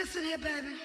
Listen here, baby.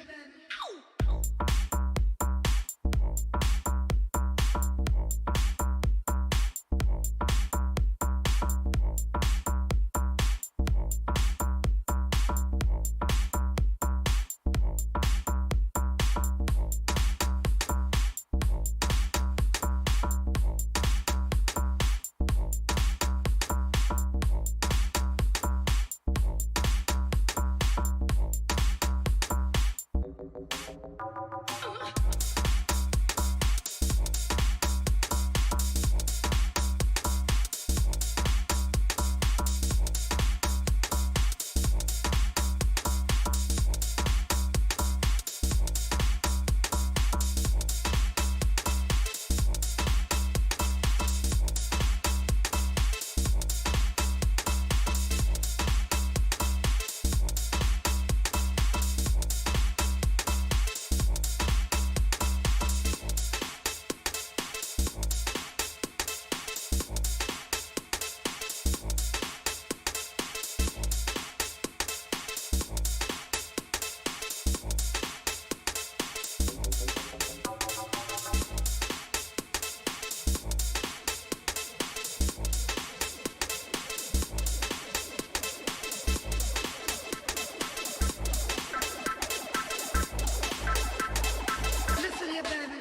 Listen here, baby.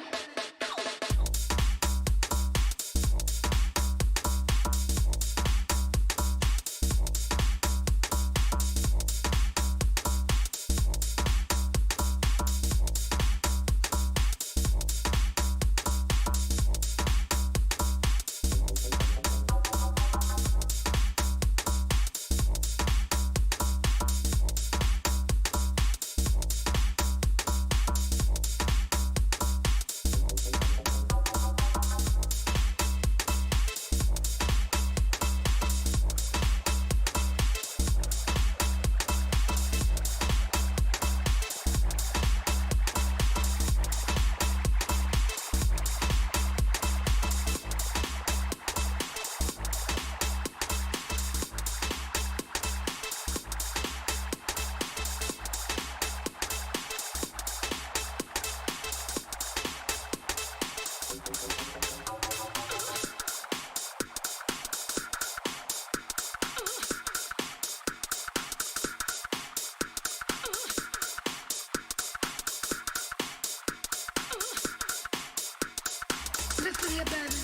Listen here, baby.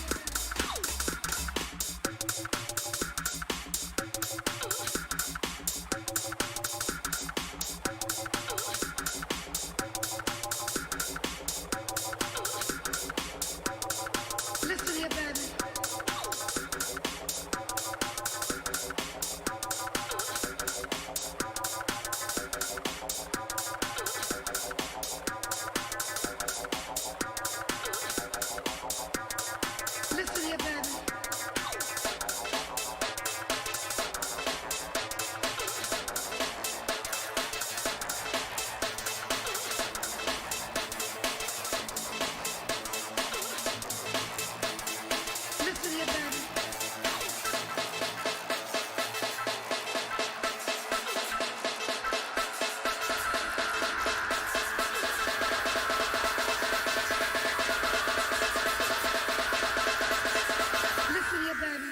Listen here, baby. Listen here, baby. Listen here, baby. Listen here, baby.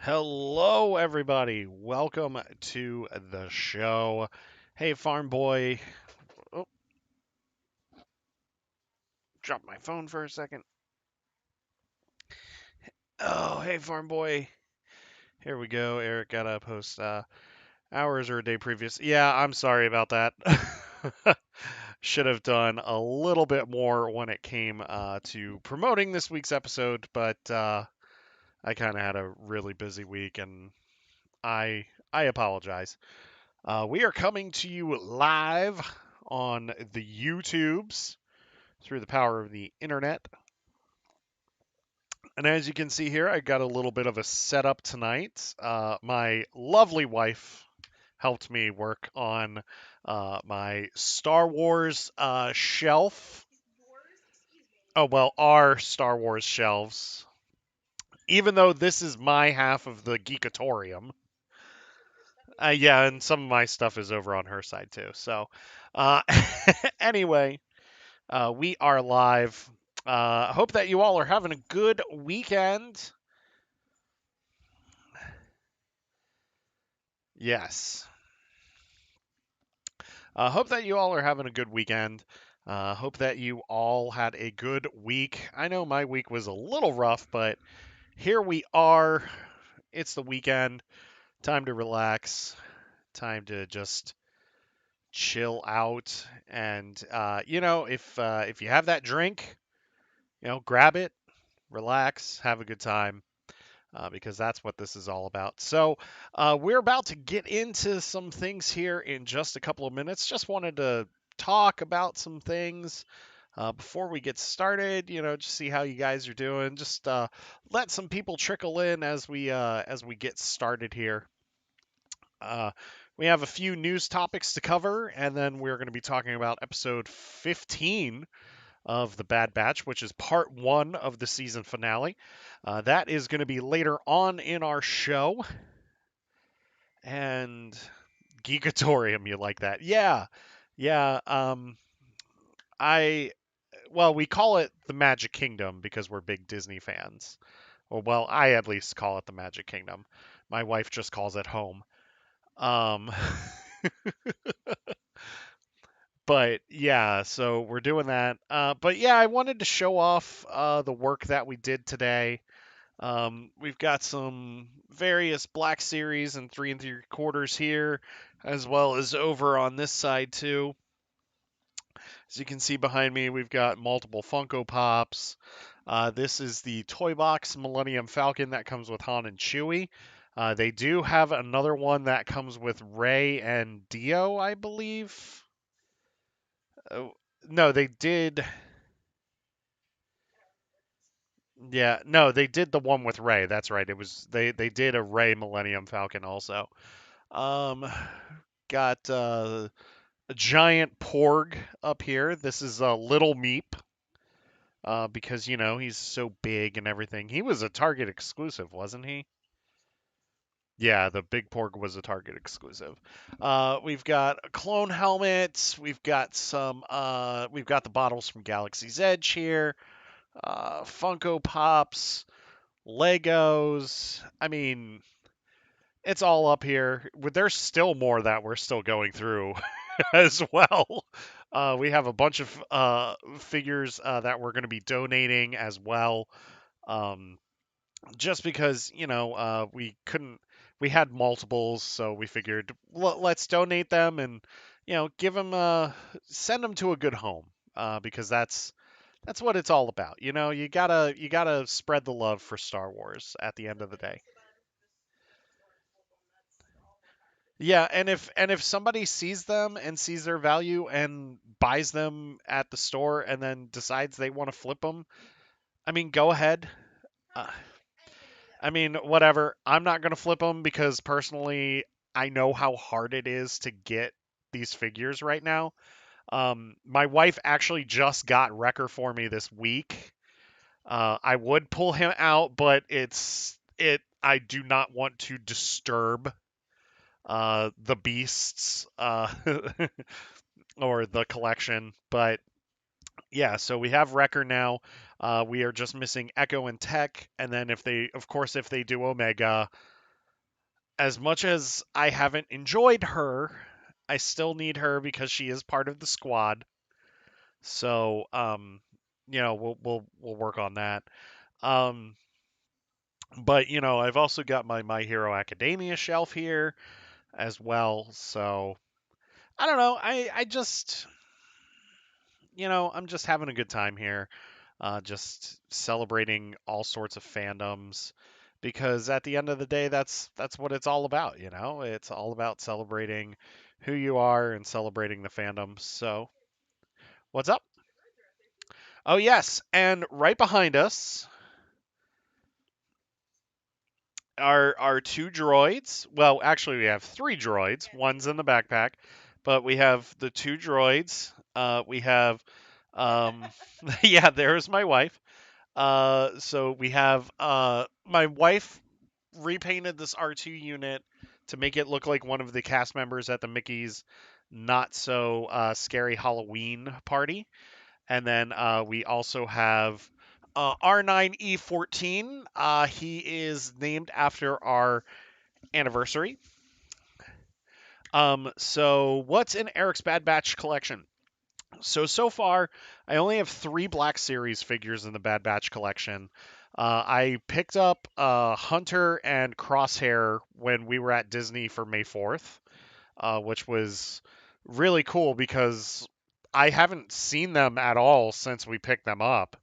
Hello, everybody. Welcome to the show. Hey, Farm Boy. Oh, dropped my phone for a second. Oh, hey, Farm Boy. Here we go. Eric got to post hours or a day previous. Yeah, I'm sorry about that. Should have done a little bit more when it came to promoting this week's episode, but I kind of had a really busy week, and I I apologize. We are coming to you live on the YouTubes through the power of the internet. And as you can see here, I got a little bit of a setup tonight. My lovely wife helped me work on my Star Wars shelf. Oh, well, our Star Wars shelves. Even though this is my half of the Geekatorium. Yeah, and some of my stuff is over on her side too. So, uh, anyway, we are live. Hope that you all are having a good weekend. Yes. Hope that you all are having a good weekend. Hope that you all had a good week. I know my week was a little rough, but here we are. It's the weekend. Time to relax. Time to just chill out. And if you have that drink, grab it, relax, have a good time. Because that's what this is all about. So, we're about to get into some things here in just a couple of minutes. Just wanted to talk about some things before we get started. Just see how you guys are doing. Just let some people trickle in as we get started here. Uh, we have a few news topics to cover, and then we're going to be talking about episode 15 of The Bad Batch, which is part one of the season finale. That is going to be later on in our show. And Geekatorium, you like that? Yeah, yeah. I well, we call it the Magic Kingdom because we're big Disney fans. Or well, I at least call it the Magic Kingdom. My wife just calls it home. Um, but yeah, so we're doing that. But yeah, I wanted to show off the work that we did today. We've got some various Black Series and 3 3/4 here, as well as over on this side too. As you can see behind me, we've got multiple Funko Pops. This is the Toy Box Millennium Falcon that comes with Han and Chewie. They do have another one that comes with Rey and Dio, I believe. Oh, no, they did. Yeah, no, they did the one with Rey. That's right. They did a Rey Millennium Falcon also. Um, got a giant Porg up here. This is a little Meep because he's so big and everything. He was a Target exclusive, wasn't he? Yeah, the big Porg was a Target exclusive. We've got a clone helmet. We've got the bottles from Galaxy's Edge here. Funko Pops, Legos. I mean, it's all up here. There's still more that we're still going through as well. We have a bunch of figures that we're going to be donating as well. Um, just because, we had multiples, so we figured let's donate them and, give them, send them to a good home. Because that's what it's all about. You gotta spread the love for Star Wars at the end of the day. Yeah, and if somebody sees them and sees their value and buys them at the store and then decides they want to flip them, I mean, go ahead. Uh, I mean, whatever. I'm not gonna flip them because personally, I know how hard it is to get these figures right now. My wife actually just got Wrecker for me this week. I would pull him out, but I do not want to disturb the beasts or the collection. But yeah, so we have Wrecker now. We are just missing Echo and Tech, and then if they do Omega, as much as I haven't enjoyed her, I still need her because she is part of the squad. So we'll work on that. Um, but I've also got My Hero Academia shelf here as well. So I don't know. I just I'm just having a good time here. Just celebrating all sorts of fandoms. because at the end of the day, that's what it's all about. It's all about celebrating who you are and celebrating the fandom. So, what's up? Oh yes, and right behind us are two droids. Well, actually, we have three droids. One's in the backpack, but we have the two droids. We have, um, yeah, there's my wife. So we have my wife repainted this R2 unit to make it look like one of the cast members at the Mickey's Not So Scary Halloween party. And then we also have R9E14. He is named after our anniversary. So what's in Eric's Bad Batch collection? So far, I only have three Black Series figures in the Bad Batch collection. I picked up Hunter and Crosshair when we were at Disney for May 4th, which was really cool because I haven't seen them at all since we picked them up.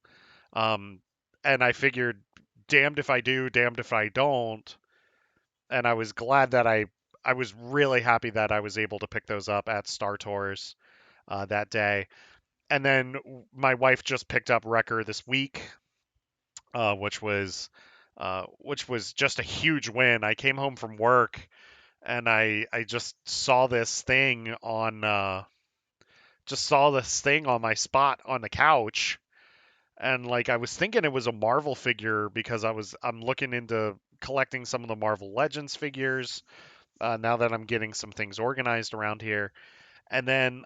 Um, and I figured, damned if I do, damned if I don't. And I was glad that I was really happy that I was able to pick those up at Star Tours that day. And then my wife just picked up Wrecker this week, uh, which was which was just a huge win. I came home from work and I just saw this thing on my spot on the couch, and like I was thinking it was a Marvel figure because I'm looking into collecting some of the Marvel Legends figures now that I'm getting some things organized around here. And then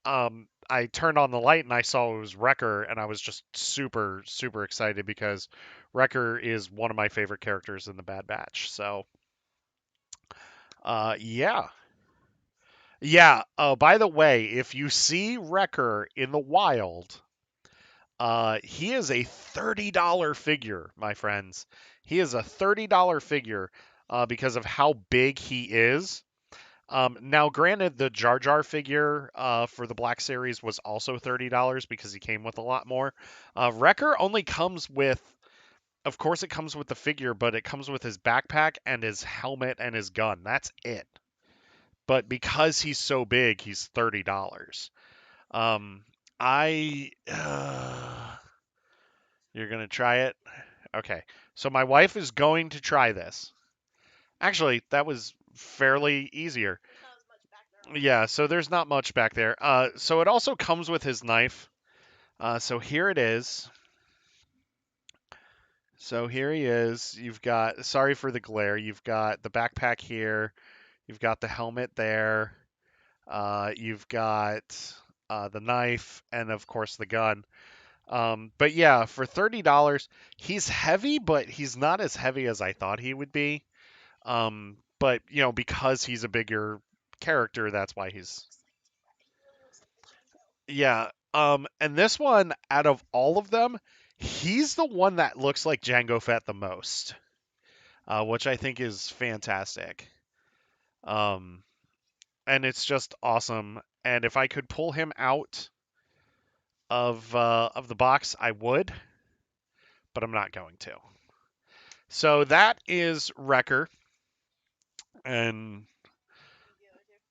I turned on the light and I saw it was Wrecker, and I was just super, super excited because Wrecker is one of my favorite characters in the Bad Batch. So, yeah. Yeah. By the way, if you see Wrecker in the wild, he is a $30 figure, my friends. He is a $30 figure because of how big he is. Now, granted, the Jar Jar figure for the Black Series was also $30 because he came with a lot more. Wrecker only comes with, of course, it comes with the figure, but it comes with his backpack and his helmet and his gun. That's it. But because he's so big, he's $30. Um, I. You're gonna try it? Okay. So my wife is going to try this. Actually, that was fairly easier. Yeah, so there's not much back there. So it also comes with his knife. So here it is. So here he is. You've got, sorry for the glare, you've got the backpack here. You've got the helmet there. You've got the knife and, of course, the gun. But yeah, for $30, he's heavy, but he's not as heavy as I thought he would be. But, because he's a bigger character, that's why he's. Yeah. And this one, out of all of them, he's the one that looks like Jango Fett the most, which I think is fantastic. Um, and it's just awesome. And if I could pull him out of the box, I would, but I'm not going to. So that is Wrecker, and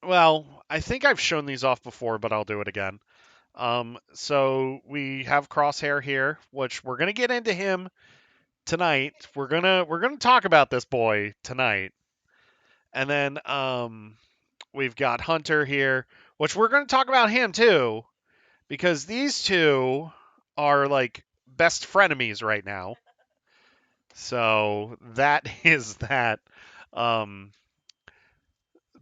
well, I think I've shown these off before, but I'll do it again. So we have Crosshair here, which we're gonna get into him tonight. We're gonna talk about this boy tonight, and then we've got Hunter here, which we're gonna talk about him too, because these two are like best frenemies right now. So that is that. Um,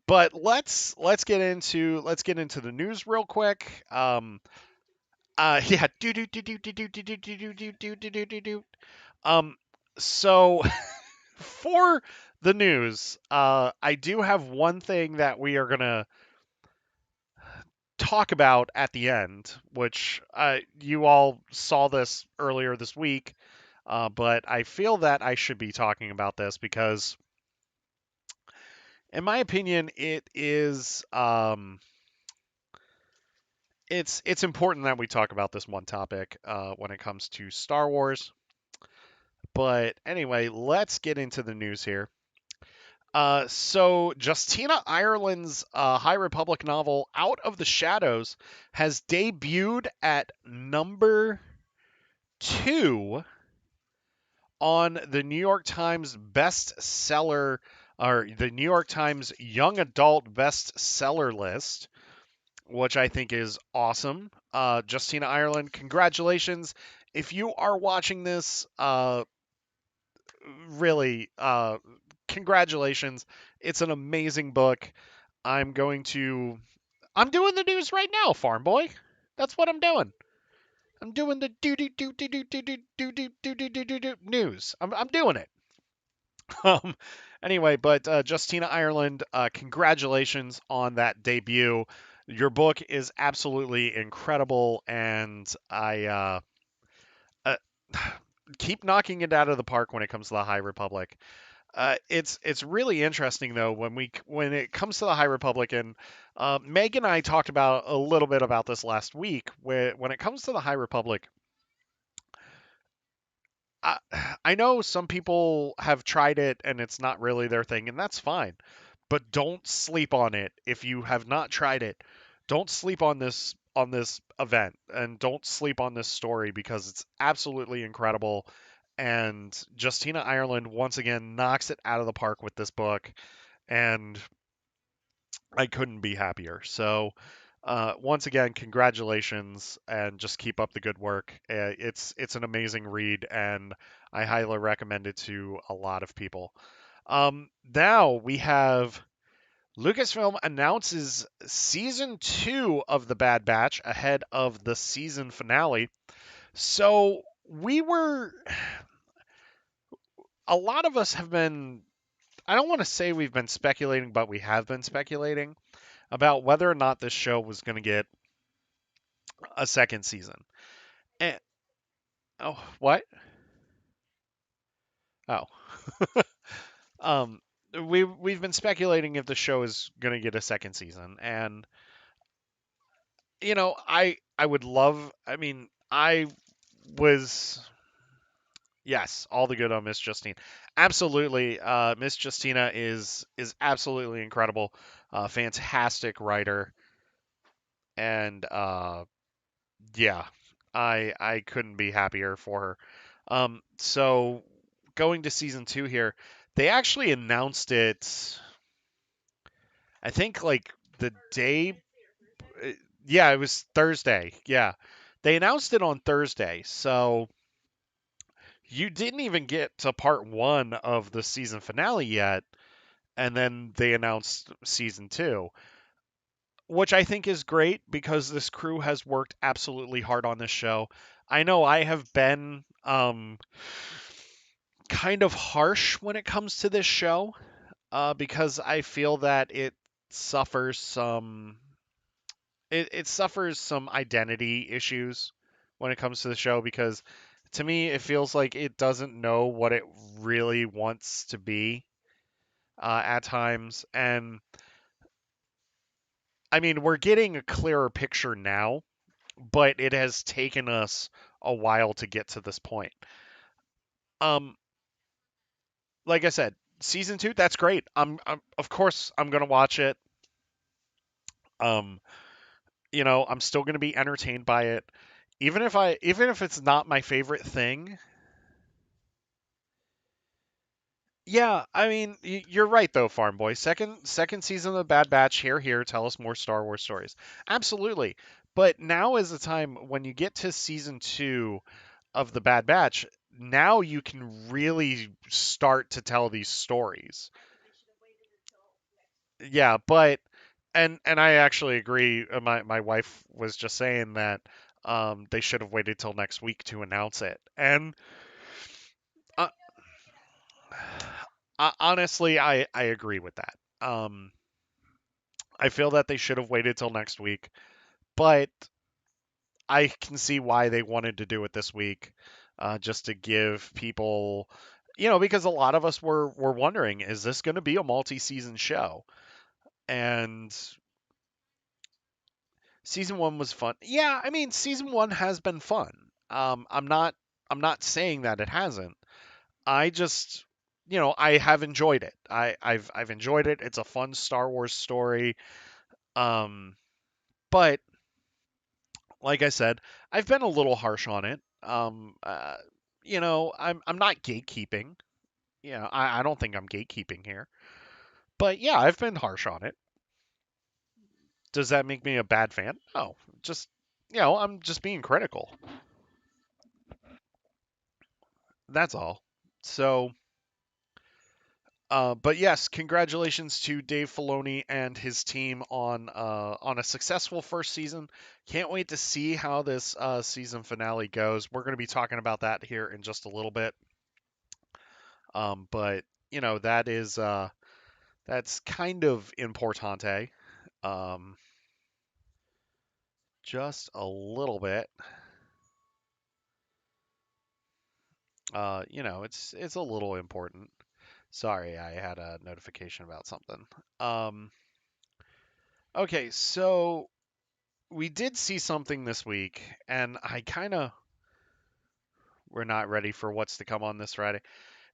but let's get into the news real quick. Yeah. Do do do do do do do do do do do do do do do. Um, so for the news, I do have one thing that we are gonna talk about at the end, which you all saw this earlier this week, but I feel that I should be talking about this because, in my opinion, it's important that we talk about this one topic when it comes to Star Wars. But anyway, let's get into the news here. So Justina Ireland's High Republic novel Out of the Shadows has debuted at number 2 on the New York Times bestseller or the New York Times Young Adult bestseller list, which I think is awesome. Justina Ireland, congratulations. If you are watching this, really, congratulations. It's an amazing book. I'm going to. I'm doing the news right now, Farm Boy. That's what I'm doing. I'm doing the do news. I'm doing it. Um, anyway, but Justina Ireland, congratulations on that debut. Your book is absolutely incredible, and uh, keep knocking it out of the park when it comes to the High Republic. It's really interesting though when it comes to the High Republic, and Meg and I talked about a little bit about this last week. When it comes to the High Republic, I, I know some people have tried it and it's not really their thing, and that's fine. But don't sleep on it if you have not tried it. Don't sleep on this event, and don't sleep on this story because it's absolutely incredible. And Justina Ireland once again knocks it out of the park with this book, and I couldn't be happier. So, once again, congratulations, and just keep up the good work. It's an amazing read, and I highly recommend it to a lot of people. Now we have Lucasfilm announces season 2 of The Bad Batch ahead of the season finale. So we were, a lot of us have been, I don't want to say we've been speculating, but we have been speculating about whether or not this show was going to get a second season. And, oh, what? Oh, um, we've been speculating if the show is going to get a second season, and I would love. I mean, I was yes, all the good on Miss Justine. Absolutely, Miss Justina is absolutely incredible, fantastic writer, and yeah, I couldn't be happier for her. So going to season 2 here, they actually announced it. I think like the day. uh, Yeah, it was Thursday. Yeah, they announced it on Thursday. So you didn't even get to part 1 of the season finale yet, and then they announced season 2, which I think is great because this crew has worked absolutely hard on this show. I know I have been kind of harsh when it comes to this show, because I feel that suffers some it suffers some identity issues when it comes to the show, because to me it feels like it doesn't know what it really wants to be, at times. And I mean, we're getting a clearer picture now, but it has taken us a while to get to this point. Um, like I said, season 2, that's great. I'm of course I'm gonna watch it. Um, I'm still gonna be entertained by it, even if it's not my favorite thing. Yeah, I mean, you're right though, Farm Boy. Second season of the Bad Batch. Here, tell us more Star Wars stories. Absolutely. But now is the time when you get to season 2 of the Bad Batch. Now you can really start to tell these stories. Yeah, but and I actually agree. My wife was just saying that they should have waited till next week to announce it. And uh, honestly, I agree with that. I feel that they should have waited till next week, but I can see why they wanted to do it this week, just to give people, because a lot of us were wondering, is this going to be a multi-season show? And season 1 was fun. Yeah, I mean, season 1 has been fun. I'm not saying that it hasn't. I just, I have enjoyed it. I've enjoyed it. It's a fun Star Wars story. Um, but like I said, I've been a little harsh on it. I'm not gatekeeping. I don't think I'm gatekeeping here. But yeah, I've been harsh on it. Does that make me a bad fan? No, just I'm just being critical. That's all. So, but yes, congratulations to Dave Filoni and his team on a successful first season. Can't wait to see how this season finale goes. We're going to be talking about that here in just a little bit. But that's kind of importante. Um, just a little bit. It's a little important. Sorry, I had a notification about something. Um, okay, so we did see something this week, and I kind of we're not ready for what's to come on this Friday.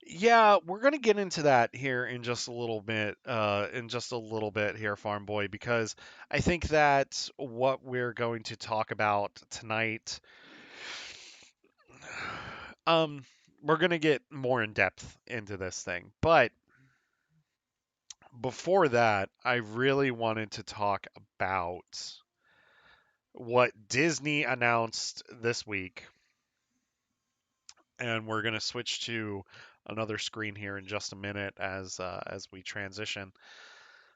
Yeah, we're gonna get into that here in just a little bit, here, Farm Boy, because I think that what we're going to talk about tonight, um, we're gonna get more in depth into this thing, but before that, I really wanted to talk about what Disney announced this week, and we're going to switch to another screen here in just a minute as we transition.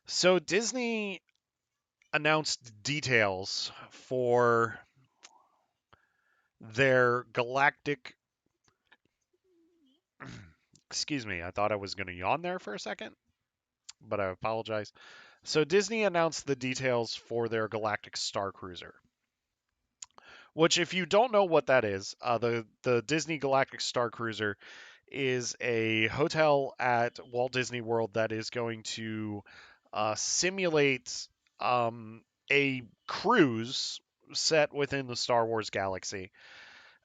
So Disney announced details for their galactic. Excuse me, I thought I was going to yawn there for a second, but I apologize. So Disney announced the details for their Galactic Star Cruiser. Which, if you don't know what that is, the Disney Galactic Star Cruiser is a hotel at Walt Disney World that is going to simulate a cruise set within the Star Wars galaxy.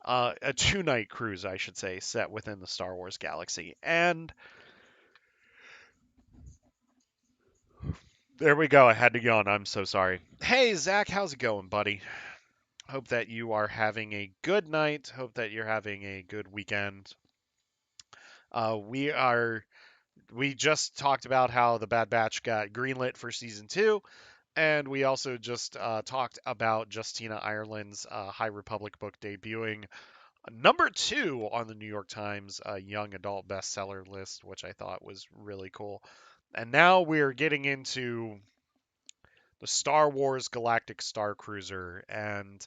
A 2-night cruise, I should say, set within the Star Wars galaxy. And there we go. I had to yawn. I'm so sorry. Hey, Zach, how's it going, buddy? Hope that you are having a good night. Hope that you're having a good weekend. We just talked about how the Bad Batch got greenlit for season 2, and we also just talked about Justina Ireland's High Republic book debuting number 2 on the New York Times young adult bestseller list, which I thought was really cool. And now we're getting into the Star Wars Galactic Star Cruiser, and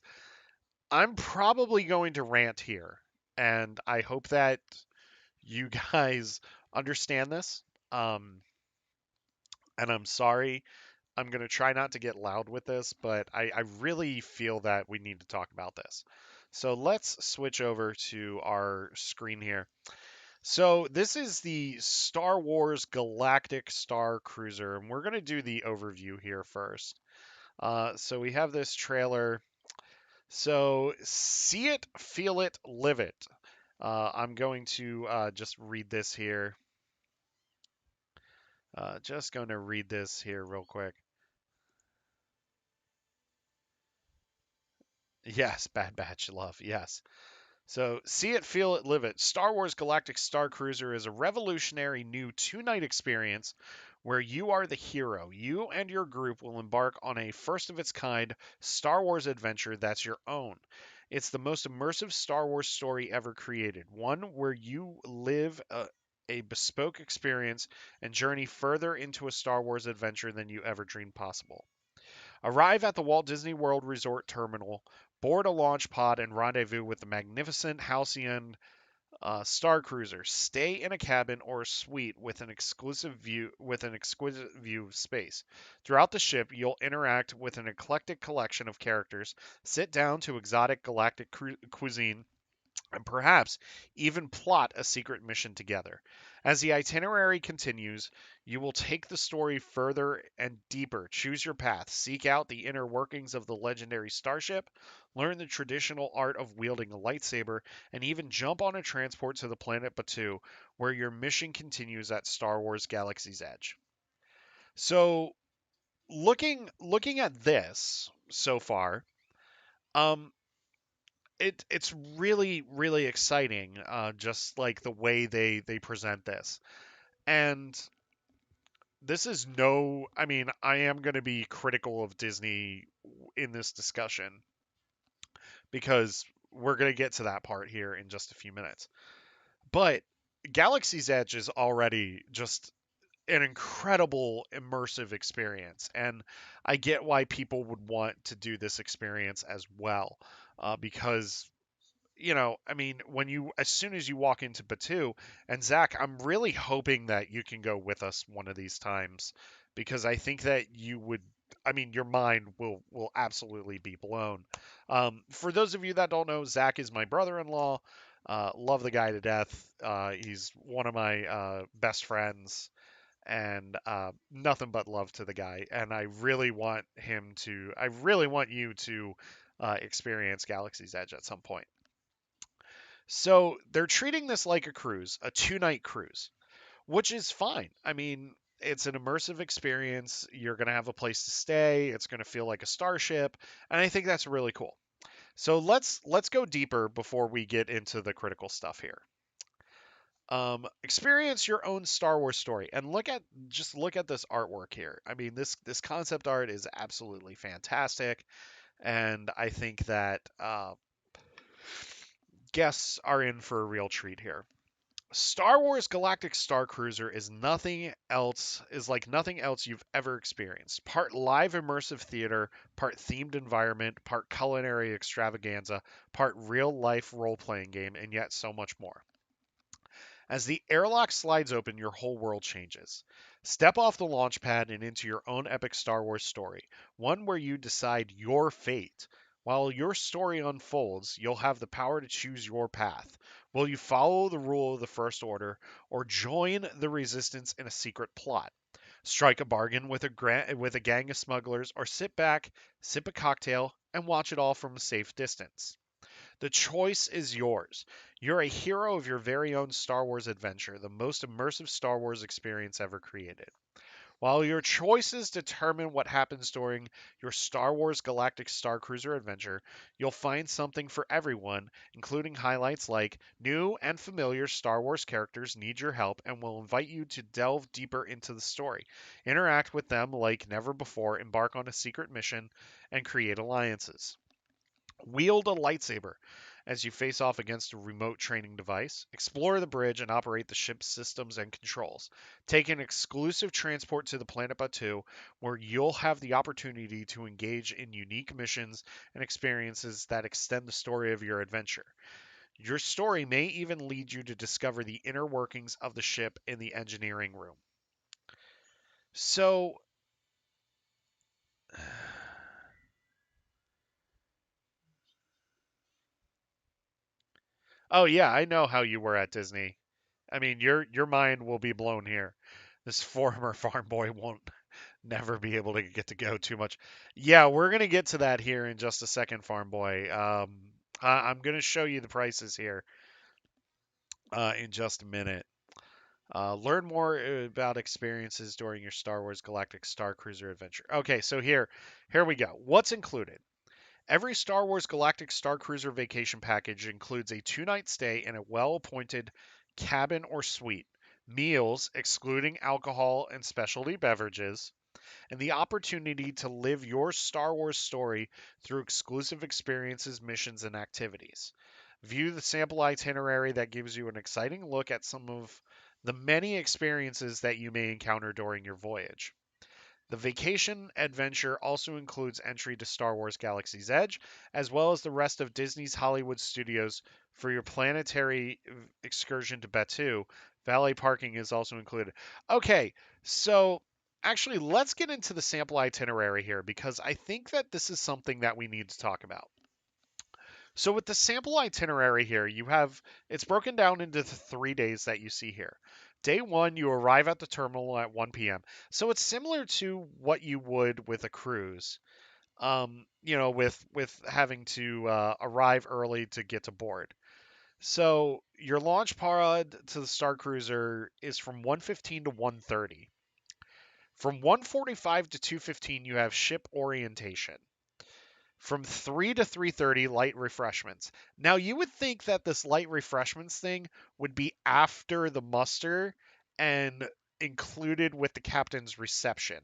I'm probably going to rant here, and I hope that you guys understand this. Um, and I'm sorry. I'm going to try not to get loud with this, but I really feel that we need to talk about this. So let's switch over to our screen here. So this is the Star Wars Galactic Star Cruiser, and we're going to do the overview here first. So we have this trailer. So see it, feel it, live it. I'm going to just read this here. Just going to read this here real quick. Yes, Bad Batch love. Yes. So, see it, feel it, live it. Star Wars Galactic Star Cruiser is a revolutionary new 2-night experience where you are the hero. You and your group will embark on a first of its kind Star Wars adventure that's your own. It's the most immersive Star Wars story ever created, one where you live a bespoke experience and journey further into a Star Wars adventure than you ever dreamed possible. Arrive at the Walt Disney World Resort Terminal, board a launch pod, and rendezvous with the magnificent Halcyon Star Cruiser. Stay in a cabin or a suite with an exquisite view of space. Throughout the ship, you'll interact with an eclectic collection of characters, sit down to exotic galactic cuisine, and perhaps even plot a secret mission together. As the itinerary continues, you will take the story further and deeper, choose your path, seek out the inner workings of the legendary starship, learn the traditional art of wielding a lightsaber, and even jump on a transport to the planet Batuu, where your mission continues at Star Wars Galaxy's Edge. So, looking at this so far, um, it's really exciting, just like the way they present this. And this is no, I mean, I am going to be critical of Disney in this discussion because we're going to get to that part here in just a few minutes. But Galaxy's Edge is already just an incredible immersive experience, and I get why people would want to do this experience as well, because I mean, as soon as you walk into Batu, and Zach, I'm really hoping that you can go with us one of these times because I think that you would. I mean, your mind will absolutely be blown. For those of you that don't know, Zach is my brother-in-law. Love the guy to death. He's one of my best friends, and nothing but love to the guy. And I really want him to. I really want you to experience Galaxy's Edge at some point. So they're treating this like a cruise, a 2 night cruise, which is fine. I mean, it's an immersive experience. You're going to have a place to stay. It's going to feel like a starship, and I think that's really cool. So let's go deeper before we get into the critical stuff here. Experience your own Star Wars story and look at this artwork here. I mean, this concept art is absolutely fantastic, and I think that guests are in for a real treat here. Star Wars Galactic Star Cruiser is like nothing else you've ever experienced. Part live immersive theater, part themed environment, part culinary extravaganza, part real life role playing game, and yet so much more. As the airlock slides open, your whole world changes. Step off the launch pad and into your own epic Star Wars story, one where you decide your fate. While your story unfolds, you'll have the power to choose your path. Will you follow the rule of the First Order or join the Resistance in a secret plot? Strike a bargain with with a gang of smugglers or sit back, sip a cocktail, and watch it all from a safe distance. The choice is yours. You're a hero of your very own Star Wars adventure, the most immersive Star Wars experience ever created. While your choices determine what happens during your Star Wars Galactic Star Cruiser adventure, you'll find something for everyone, including highlights like new and familiar Star Wars characters need your help and will invite you to delve deeper into the story. Interact with them like never before, embark on a secret mission, and create alliances. Wield a lightsaber as you face off against a remote training device. Explore the bridge and operate the ship's systems and controls. Take an exclusive transport to the planet Batuu, where you'll have the opportunity to engage in unique missions and experiences that extend the story of your adventure. Your story may even lead you to discover the inner workings of the ship in the engineering room. So, oh yeah, I know how you were at Disney. I mean, your mind will be blown here. This former farm boy won't never be able to get to go too much. Yeah, we're gonna get to that here in just a second, farm boy. I'm gonna show you the prices here in just a minute. Learn more about experiences during your Star Wars Galactic Star Cruiser adventure. Okay, so here we go. What's included? Every Star Wars Galactic Star Cruiser vacation package includes a 2 night stay in a well appointed cabin or suite, meals, excluding alcohol and specialty beverages, and the opportunity to live your Star Wars story through exclusive experiences, missions, and activities. View the sample itinerary that gives you an exciting look at some of the many experiences that you may encounter during your voyage. The vacation adventure also includes entry to Star Wars Galaxy's Edge, as well as the rest of Disney's Hollywood studios for your planetary excursion to Batuu. Valet parking is also included. Okay, so actually, let's get into the sample itinerary here because I think that this is something that we need to talk about. So with the sample itinerary here, you have it's broken down into the 3 days that you see here. Day one, you arrive at the terminal at 1 p.m. So it's similar to what you would with a cruise. With having to arrive early to get to board. So your launch pod to the Star Cruiser is from 1:15 to 1:30. From 1:45 to 2:15, you have ship orientation. From 3 to 3:30, light refreshments. Now, you would think that this light refreshments thing would be after the muster and included with the captain's reception.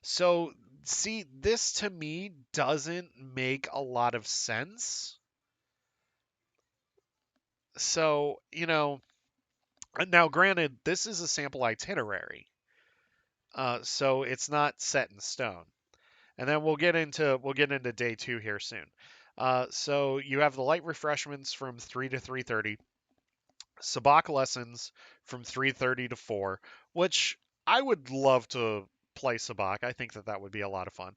So, see, this to me doesn't make a lot of sense. So, now granted, this is a sample itinerary, so it's not set in stone. And then we'll get into day two here soon. So you have the light refreshments from 3 to 3:30, sabak lessons from 3:30 to 4, which I would love to play sabak. I think that that would be a lot of fun.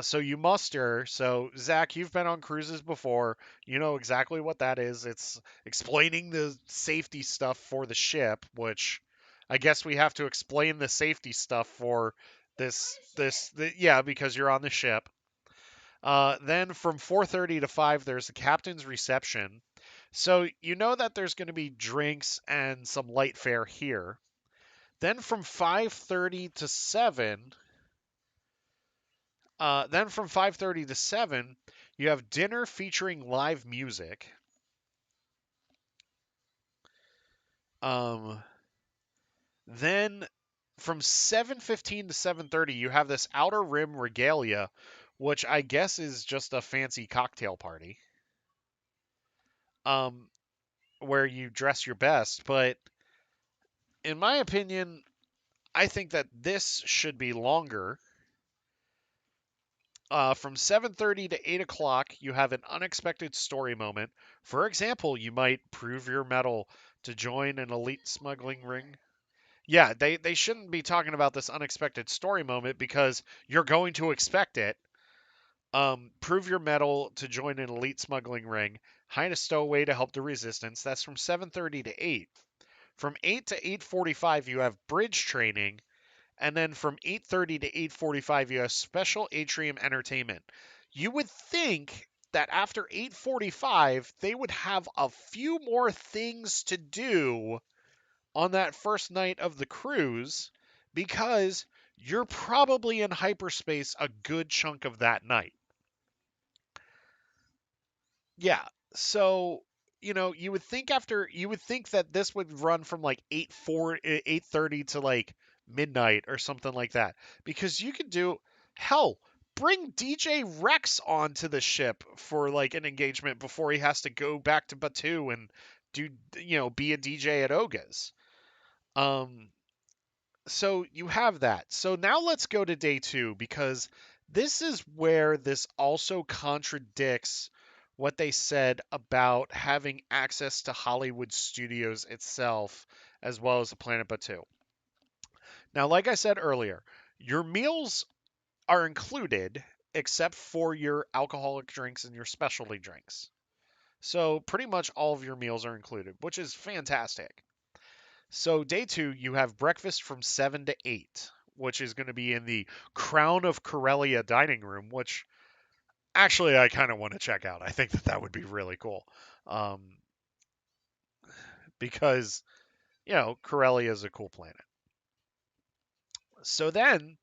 So you muster. So Zach, you've been on cruises before. You know exactly what that is. It's explaining the safety stuff for the ship, which I guess we have to explain the safety stuff for yeah, because you're on the ship. Then from 4:30 to 5, there's the captain's reception. So you know that there's going to be drinks and some light fare here. Then from 5:30 to 7, then from 5:30 to 7, you have dinner featuring live music. Um, then from 7:15 to 7:30, you have this outer rim regalia, which I guess is just a fancy cocktail party. Um, where you dress your best, but in my opinion, I think that this should be longer. From 7:30 to 8 o'clock, you have an unexpected story moment. For example, you might prove your mettle to join an elite smuggling ring. Yeah, they shouldn't be talking about this unexpected story moment because you're going to expect it. Prove your mettle to join an elite smuggling ring. Hide a stowaway to help the resistance. That's from 7:30 to 8. From 8 to 8:45, you have bridge training. And then from 8:30 to 8:45 you have special atrium entertainment. You would think that after 8:45 they would have a few more things to do on that first night of the cruise because you're probably in hyperspace a good chunk of that night. Yeah. So, you would think that this would run from like 8:30 to like midnight or something like that because you could do hell, bring DJ Rex onto the ship for like an engagement before he has to go back to Batu and do be a DJ at Oga's. Um so you have that. So now let's go to day two because this is where this also contradicts what they said about having access to Hollywood Studios itself as well as the Planet Batu. Now, like I said earlier, your meals are included except for your alcoholic drinks and your specialty drinks. So pretty much all of your meals are included, which is fantastic. So day two, you have breakfast from 7 to 8, which is going to be in the Crown of Corellia dining room, which actually I kind of want to check out. I think that that would be really cool, um, because Corellia is a cool planet. So then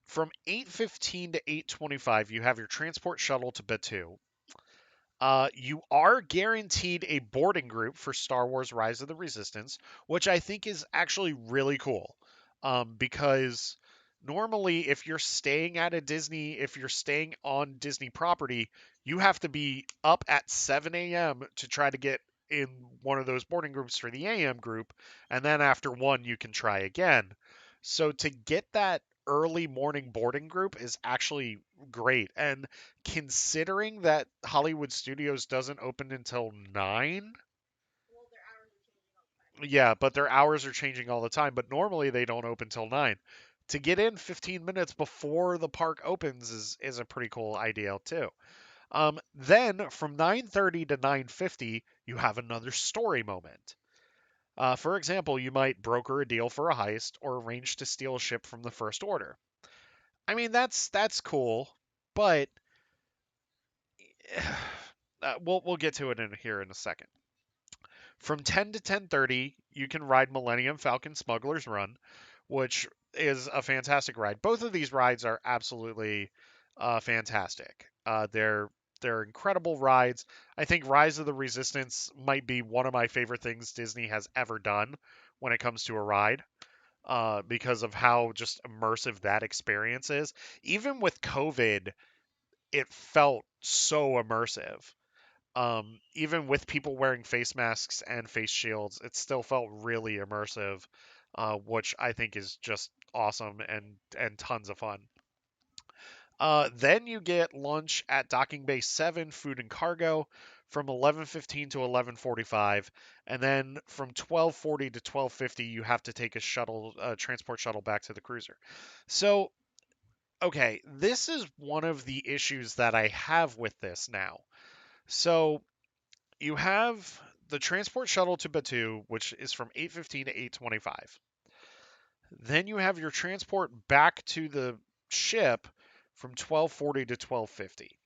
from 8:15 to 8:25, you have your transport shuttle to Batu. You are guaranteed a boarding group for Star Wars Rise of the Resistance, which I think is actually really cool. Because normally, if you're staying on Disney property, you have to be up at 7 a.m. to try to get in one of those boarding groups for the AM group. And then after one, you can try again. So to get that early morning boarding group is actually great. And considering that Hollywood Studios doesn't open until 9, yeah, but their hours are changing all the time, but normally they don't open till 9. To get in 15 minutes before the park opens is a pretty cool idea too. Then from 9:30 to 9:50, you have another story moment. For example, you might broker a deal for a heist or arrange to steal a ship from the First Order. I mean, that's cool, but we'll get to it in here in a second. From 10 to 10:30, you can ride Millennium Falcon Smuggler's Run, which is a fantastic ride. Both of these rides are absolutely fantastic. They're incredible rides. I think Rise of the Resistance might be one of my favorite things Disney has ever done when it comes to a ride, because of how just immersive that experience is. Even with COVID, it felt so immersive. Even with people wearing face masks and face shields, it still felt really immersive, which I think is just awesome and tons of fun. Then you get lunch at Docking Bay 7, food and cargo, from 11:15 to 11:45, and then from 12:40 to 12:50 you have to take a shuttle, transport shuttle back to the cruiser. So, okay, this is one of the issues that I have with this now. So, you have the transport shuttle to Batu, which is from 8:15 to 8:25. Then you have your transport back to the ship from 12:40 to 12:50.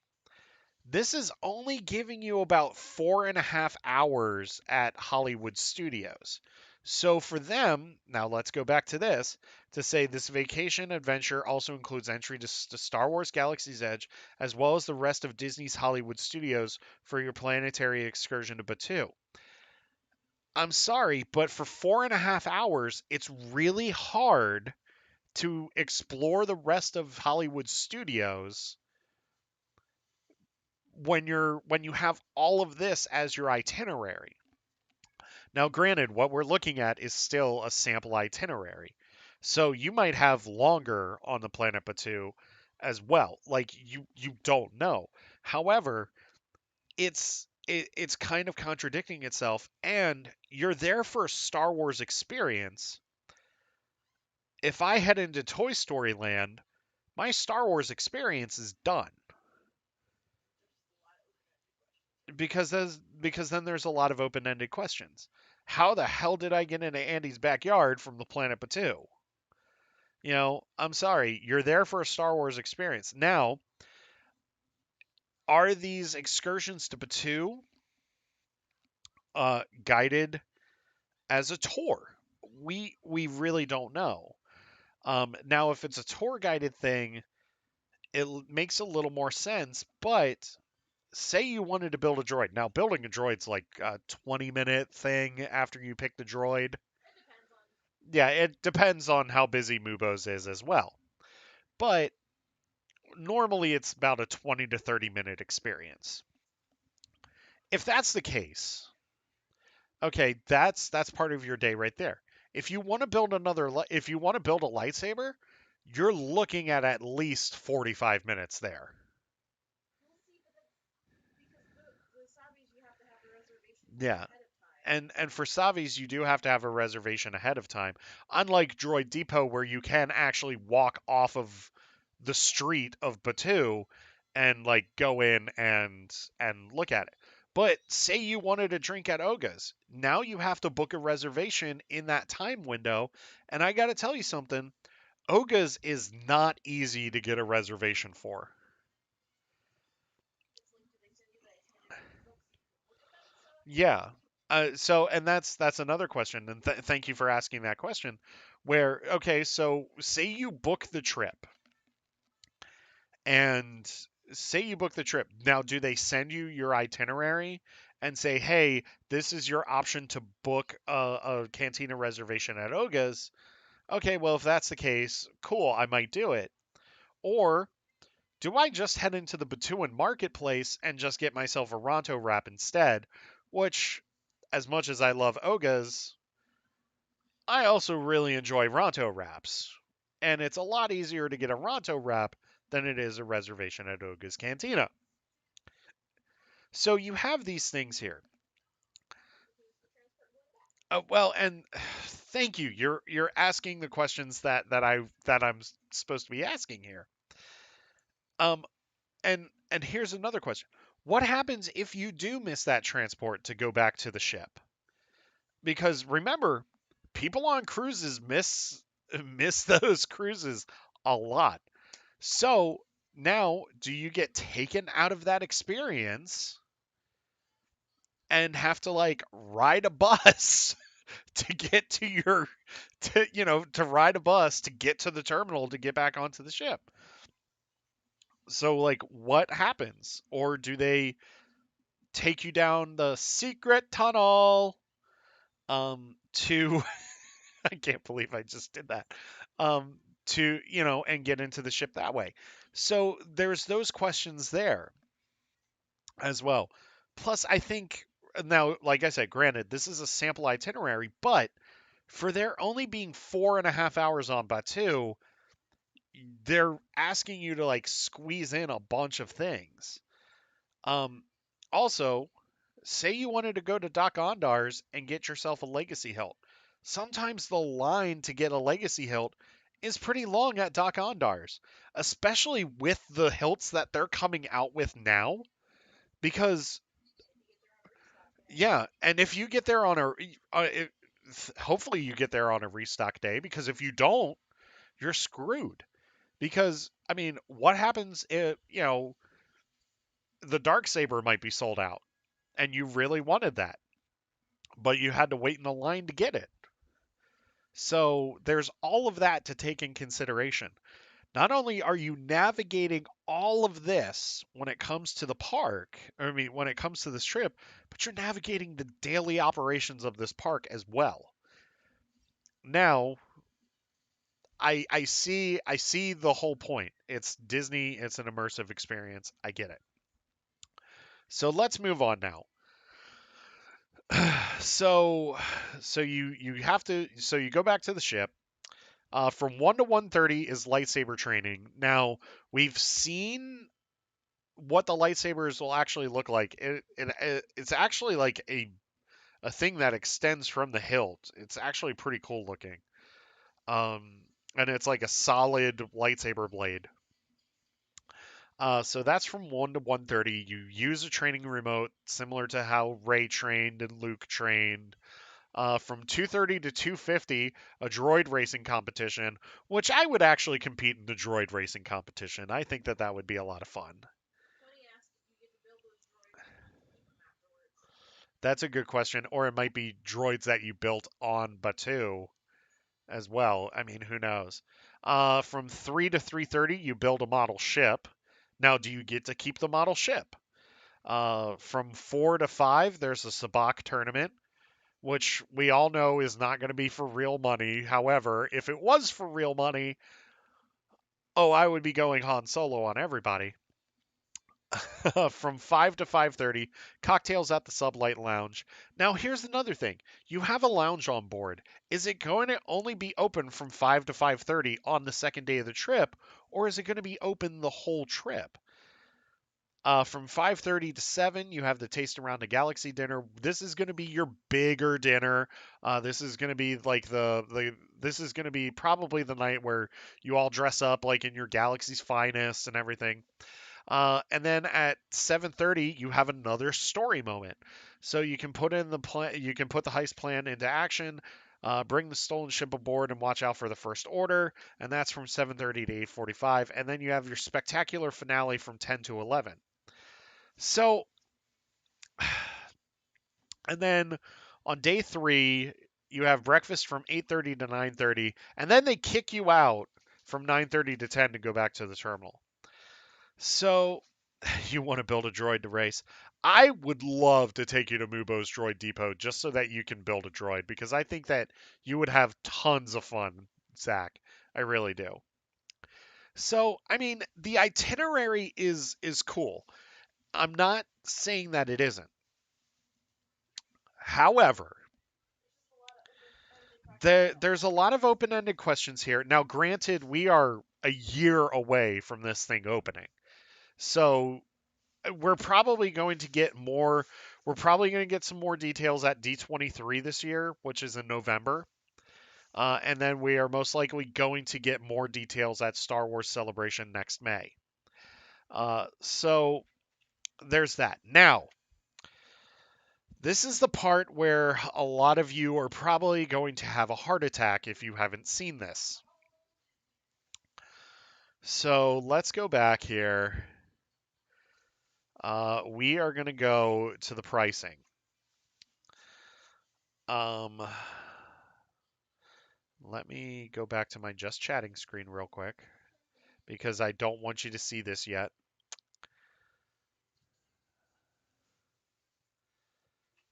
This is only giving you about 4.5 hours at Hollywood Studios. So for them, now let's go back to this to say this vacation adventure also includes entry to Star Wars Galaxy's Edge, as well as the rest of Disney's Hollywood Studios for your planetary excursion to Batuu. I'm sorry, but for 4.5 hours, it's really hard to explore the rest of Hollywood Studios when you have all of this as your itinerary. Now, granted, what we're looking at is still a sample itinerary. So you might have longer on the planet Batu as well. Like you don't know. However, it's kind of contradicting itself, and you're there for a Star Wars experience. If I head into Toy Story Land, my Star Wars experience is done. Because then there's a lot of open-ended questions. How the hell did I get into Andy's backyard from the planet Batuu? I'm sorry, you're there for a Star Wars experience. Now, are these excursions to Batuu guided as a tour? We really don't know. Now, if it's a tour guided thing, it makes a little more sense. But say you wanted to build a droid. Now, building a droid's like a 20-minute thing after you pick the droid. Yeah, it depends on how busy Mubos is as well. But normally it's about a 20 to 30-minute experience. If that's the case, okay, that's part of your day right there. If you want to build if you want to build a lightsaber, you're looking at least 45 minutes there. Yeah. And for Savis, you do have to have a reservation ahead of time. Unlike Droid Depot, where you can actually walk off of the street of Batu and like go in and look at it. But say you wanted a drink at Oga's, now you have to book a reservation in that time window. And I got to tell you something, Oga's is not easy to get a reservation for. Yeah. And that's another question, and thank you for asking that question. Where okay, so say you book the trip, and say you book the trip. Now, do they send you your itinerary and say, "Hey, this is your option to book a cantina reservation at Oga's"? Okay, well, if that's the case, cool, I might do it. Or do I just head into the Batuan marketplace and just get myself a Ronto wrap instead? Which, as much as I love Oga's, I also really enjoy Ronto wraps. And it's a lot easier to get a Ronto wrap than it is a reservation at Oga's Cantina. So you have these things here. Well, and thank you. You're asking the questions that I'm supposed to be asking here. Um, and And here's another question. What happens if you do miss that transport to go back to the ship? Because remember, people on cruises miss those cruises a lot. So now, do you get taken out of that experience and have to like ride a bus to get to your to ride a bus to get to the terminal to get back onto the ship? So like what happens? Or do they take you down the secret tunnel to I can't believe I just did that. Um to, and get into the ship that way. So there's those questions there as well. Plus I think now, like I said, granted, this is a sample itinerary, but for there only being 4.5 hours on Batu, they're asking you to like squeeze in a bunch of things. Um, Also, say you wanted to go to Doc Ondar's and get yourself a legacy hilt. Sometimes the line to get a legacy hilt is pretty long at Doc Ondar's, especially with the hilts that they're coming out with now. Because, yeah, and if you get there on hopefully you get there on a restock day, because if you don't, you're screwed. Because, I mean, what happens if, the Dark Saber might be sold out and you really wanted that, but you had to wait in the line to get it. So there's all of that to take in consideration. Not only are you navigating all of this when it comes to the park, or I mean, when it comes to this trip, but you're navigating the daily operations of this park as well. Now, I see the whole point. It's Disney, it's an immersive experience. I get it. So let's move on now. So you go back to the ship. From 1 to 1:30 is lightsaber training. Now, we've seen what the lightsabers will actually look like. It's actually like a thing that extends from the hilt. It's actually pretty cool looking. Um, and it's like a solid lightsaber blade. So that's from 1 to 1:30. You use a training remote similar to how Rey trained and Luke trained. From 2:30 to 2:50, a droid racing competition, which I would actually compete in the droid racing competition. I think that that would be a lot of fun. That's a good question. Or it might be droids that you built on Batu as well. I mean, who knows? From 3 to 3:30, you build a model ship. Now, do you get to keep the model ship? From 4 to 5, there's a sabacc tournament, which we all know is not going to be for real money. However, if it was for real money, oh, I would be going Han Solo on everybody. From 5 to 5:30, cocktails at the Sublight Lounge. Now, here's another thing. You have a lounge on board. Is it going to only be open from 5 to 5:30 on the second day of the trip, or is it going to be open the whole trip? From 5:30 to 7, you have the Taste Around the Galaxy dinner. This is going to be your bigger dinner. This is going to be like this is going to be probably the night where you all dress up like in your galaxy's finest and everything. And then at 7:30, you have another story moment. So you can put in the plan, you can put the heist plan into action. Bring the stolen ship aboard and watch out for the first order, and that's from 7:30 to 8:45. And then you have your spectacular finale from 10 to 11. So, and then on day 3, you have breakfast from 8:30 to 9:30, and then they kick you out from 9:30 to 10 to go back to the terminal. So, you want to build a droid to race. I would love to take you to Mubo's Droid Depot just so that you can build a droid because I think that you would have tons of fun, Zach. I really do. So, I mean, the itinerary is cool. I'm not saying that it isn't. However, there's a lot of open-ended questions here. Now, granted, we are a year away from this thing opening. So, we're probably going to get more. We're probably going to get some more details at D23 this year, which is in November. And then we are most likely going to get more details at Star Wars Celebration next May. So there's that. Now, this is the part where a lot of you are probably going to have a heart attack if you haven't seen this. So let's go back here. We are going to go to the pricing. Let me go back to my just chatting screen real quick because I don't want you to see this yet.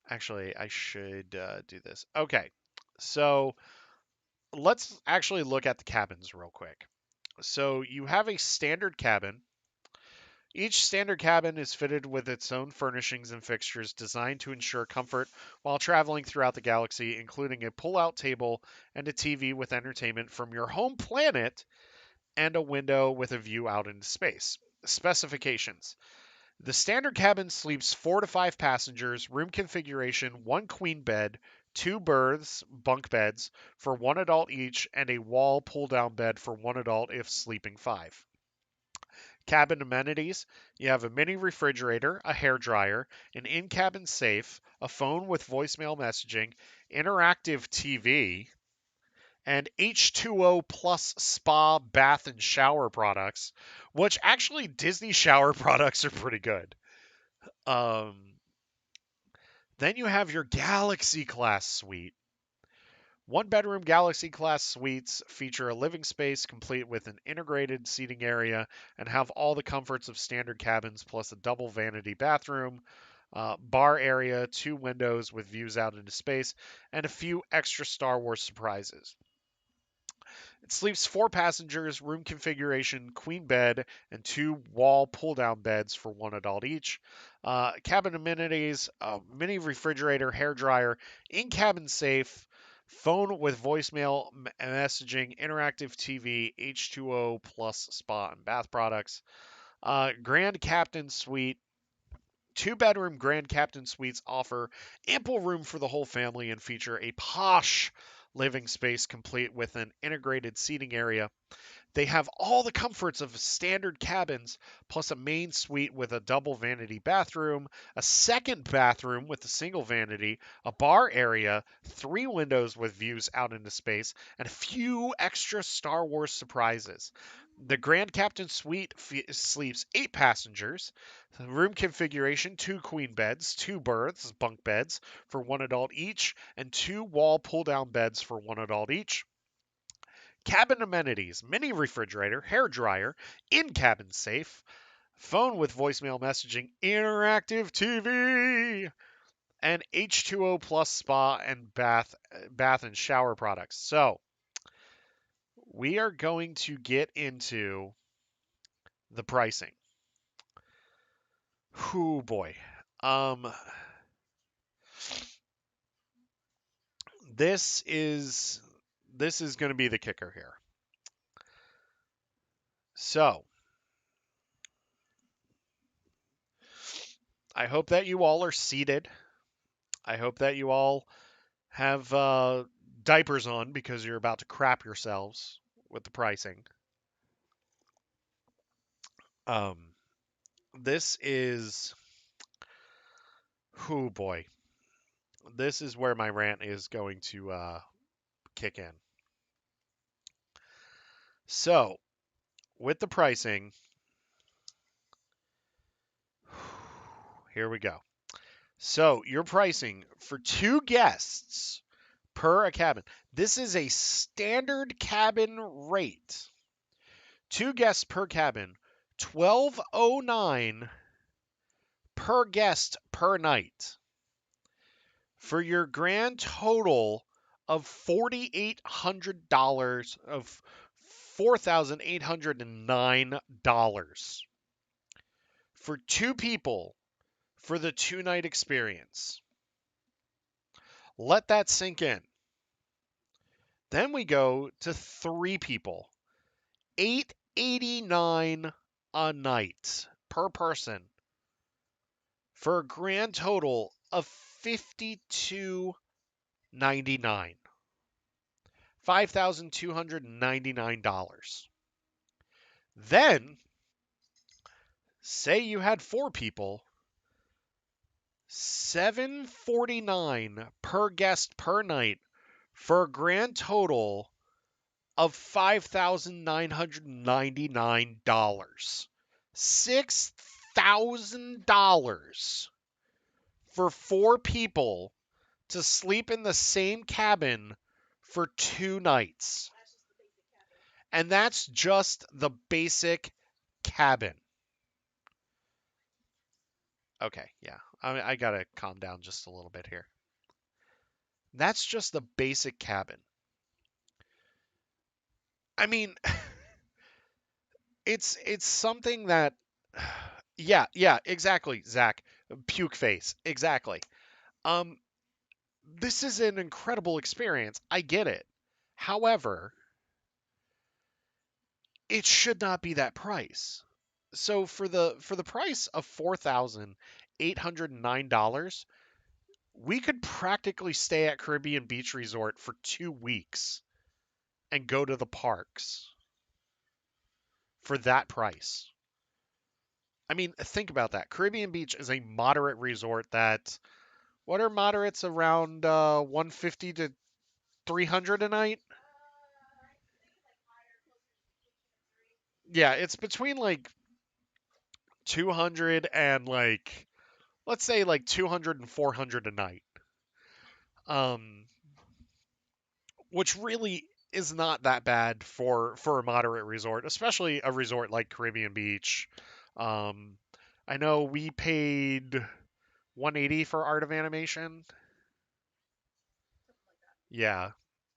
Actually, I should do this. Okay, so let's actually look at the cabins real quick. So you have a standard cabin. Each standard cabin is fitted with its own furnishings and fixtures designed to ensure comfort while traveling throughout the galaxy, including a pull-out table and a TV with entertainment from your home planet and a window with a view out into space. Specifications. The standard cabin sleeps 4 to 5 passengers, room configuration, one queen bed, two berths, bunk beds for one adult each, and a wall pull down bed for one adult if sleeping 5. Cabin amenities, you have a mini refrigerator, a hair dryer, an in-cabin safe, a phone with voicemail messaging, interactive TV, and H2O plus spa, bath, and shower products, which actually Disney shower products are pretty good. Um, then you have your Galaxy class suite. One bedroom Galaxy class suites feature a living space complete with an integrated seating area and have all the comforts of standard cabins plus a double vanity bathroom, bar area, two windows with views out into space, and a few extra Star Wars surprises. It sleeps 4 passengers, room configuration, queen bed, and two wall pull down beds for one adult each. Cabin amenities, mini refrigerator, hair dryer, in cabin safe, phone with voicemail messaging, interactive TV, H2O plus spa and bath products. Grand Captain Suite. 2 bedroom Grand Captain Suites offer ample room for the whole family and feature a posh living space complete with an integrated seating area. They have all the comforts of standard cabins, plus a main suite with a double vanity bathroom, a second bathroom with a single vanity, a bar area, 3 windows with views out into space, and a few extra Star Wars surprises. The Grand Captain Suite sleeps 8 passengers. Room configuration: 2 queen beds, 2 berths, bunk beds for one adult each, and 2 wall pull down beds for one adult each. Cabin amenities: mini refrigerator, hair dryer, in cabin safe, phone with voicemail messaging, interactive TV, and H2O plus spa and bath and shower products. So we are going to get into the pricing. Whoo boy. Um, this is this is going to be the kicker here. So I hope that you all are seated. I hope that you all have diapers on because you're about to crap yourselves with the pricing. Um, this is, oh boy, this is where my rant is going to kick in. So, with the pricing, here we go. So, your pricing for 2 guests per a cabin. This is a standard cabin rate. 2 guests per cabin, $12.09 per guest per night. For your grand total of $4,800 of $4,809 for 2 people for the 2 night experience. Let that sink in. Then we go to 3 people. $889 a night per person for a grand total of $52.99. $5,299. Then Say you had 4 people, 749 per guest per night for a grand total of $5,999. $6,000 for 4 people to sleep in the same cabin for 2 nights. And that's just the basic cabin. Okay, yeah. I gotta calm down just a little bit here. That's just the basic cabin. I mean, it's something that yeah, exactly, Zach. Puke face. Exactly. Um this is an incredible experience. I get it. However, it should not be that price. So for the price of $4,809, we could practically stay at Caribbean Beach Resort for 2 weeks and go to the parks for that price. I mean, think about that. Caribbean Beach is a moderate resort that, what are moderates, around 150 to 300 a night? Yeah, it's between like 200 and like, let's say like 200 and 400 a night. Um, which really is not that bad for a moderate resort, especially a resort like Caribbean Beach. Um, I know we paid 180 for Art of Animation. Yeah,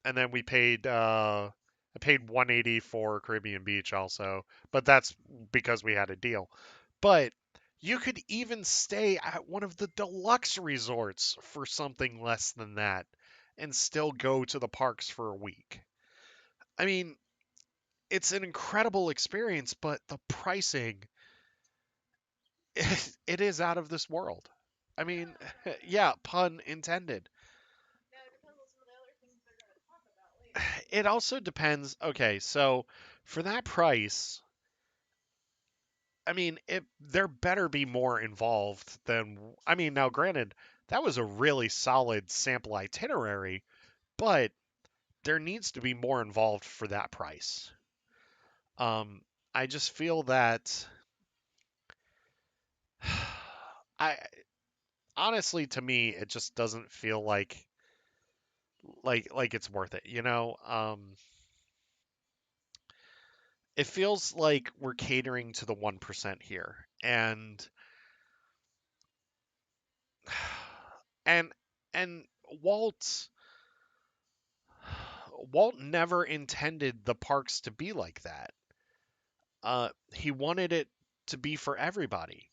and then we paid I paid 180 for Caribbean Beach also, but that's because we had a deal. But you could even stay at one of the deluxe resorts for something less than that and still go to the parks for a week. I mean, it's an incredible experience, but the pricing, it is out of this world. I mean, yeah, pun intended. It also depends. Okay, so for that price, I mean, there better be more involved than. I mean, now granted, that was a really solid sample itinerary, but there needs to be more involved for that price. Um, I just feel that I honestly, to me, it just doesn't feel like it's worth it. It feels like we're catering to the 1% here, and and Walt Walt never intended the parks to be like that. He wanted it to be for everybody.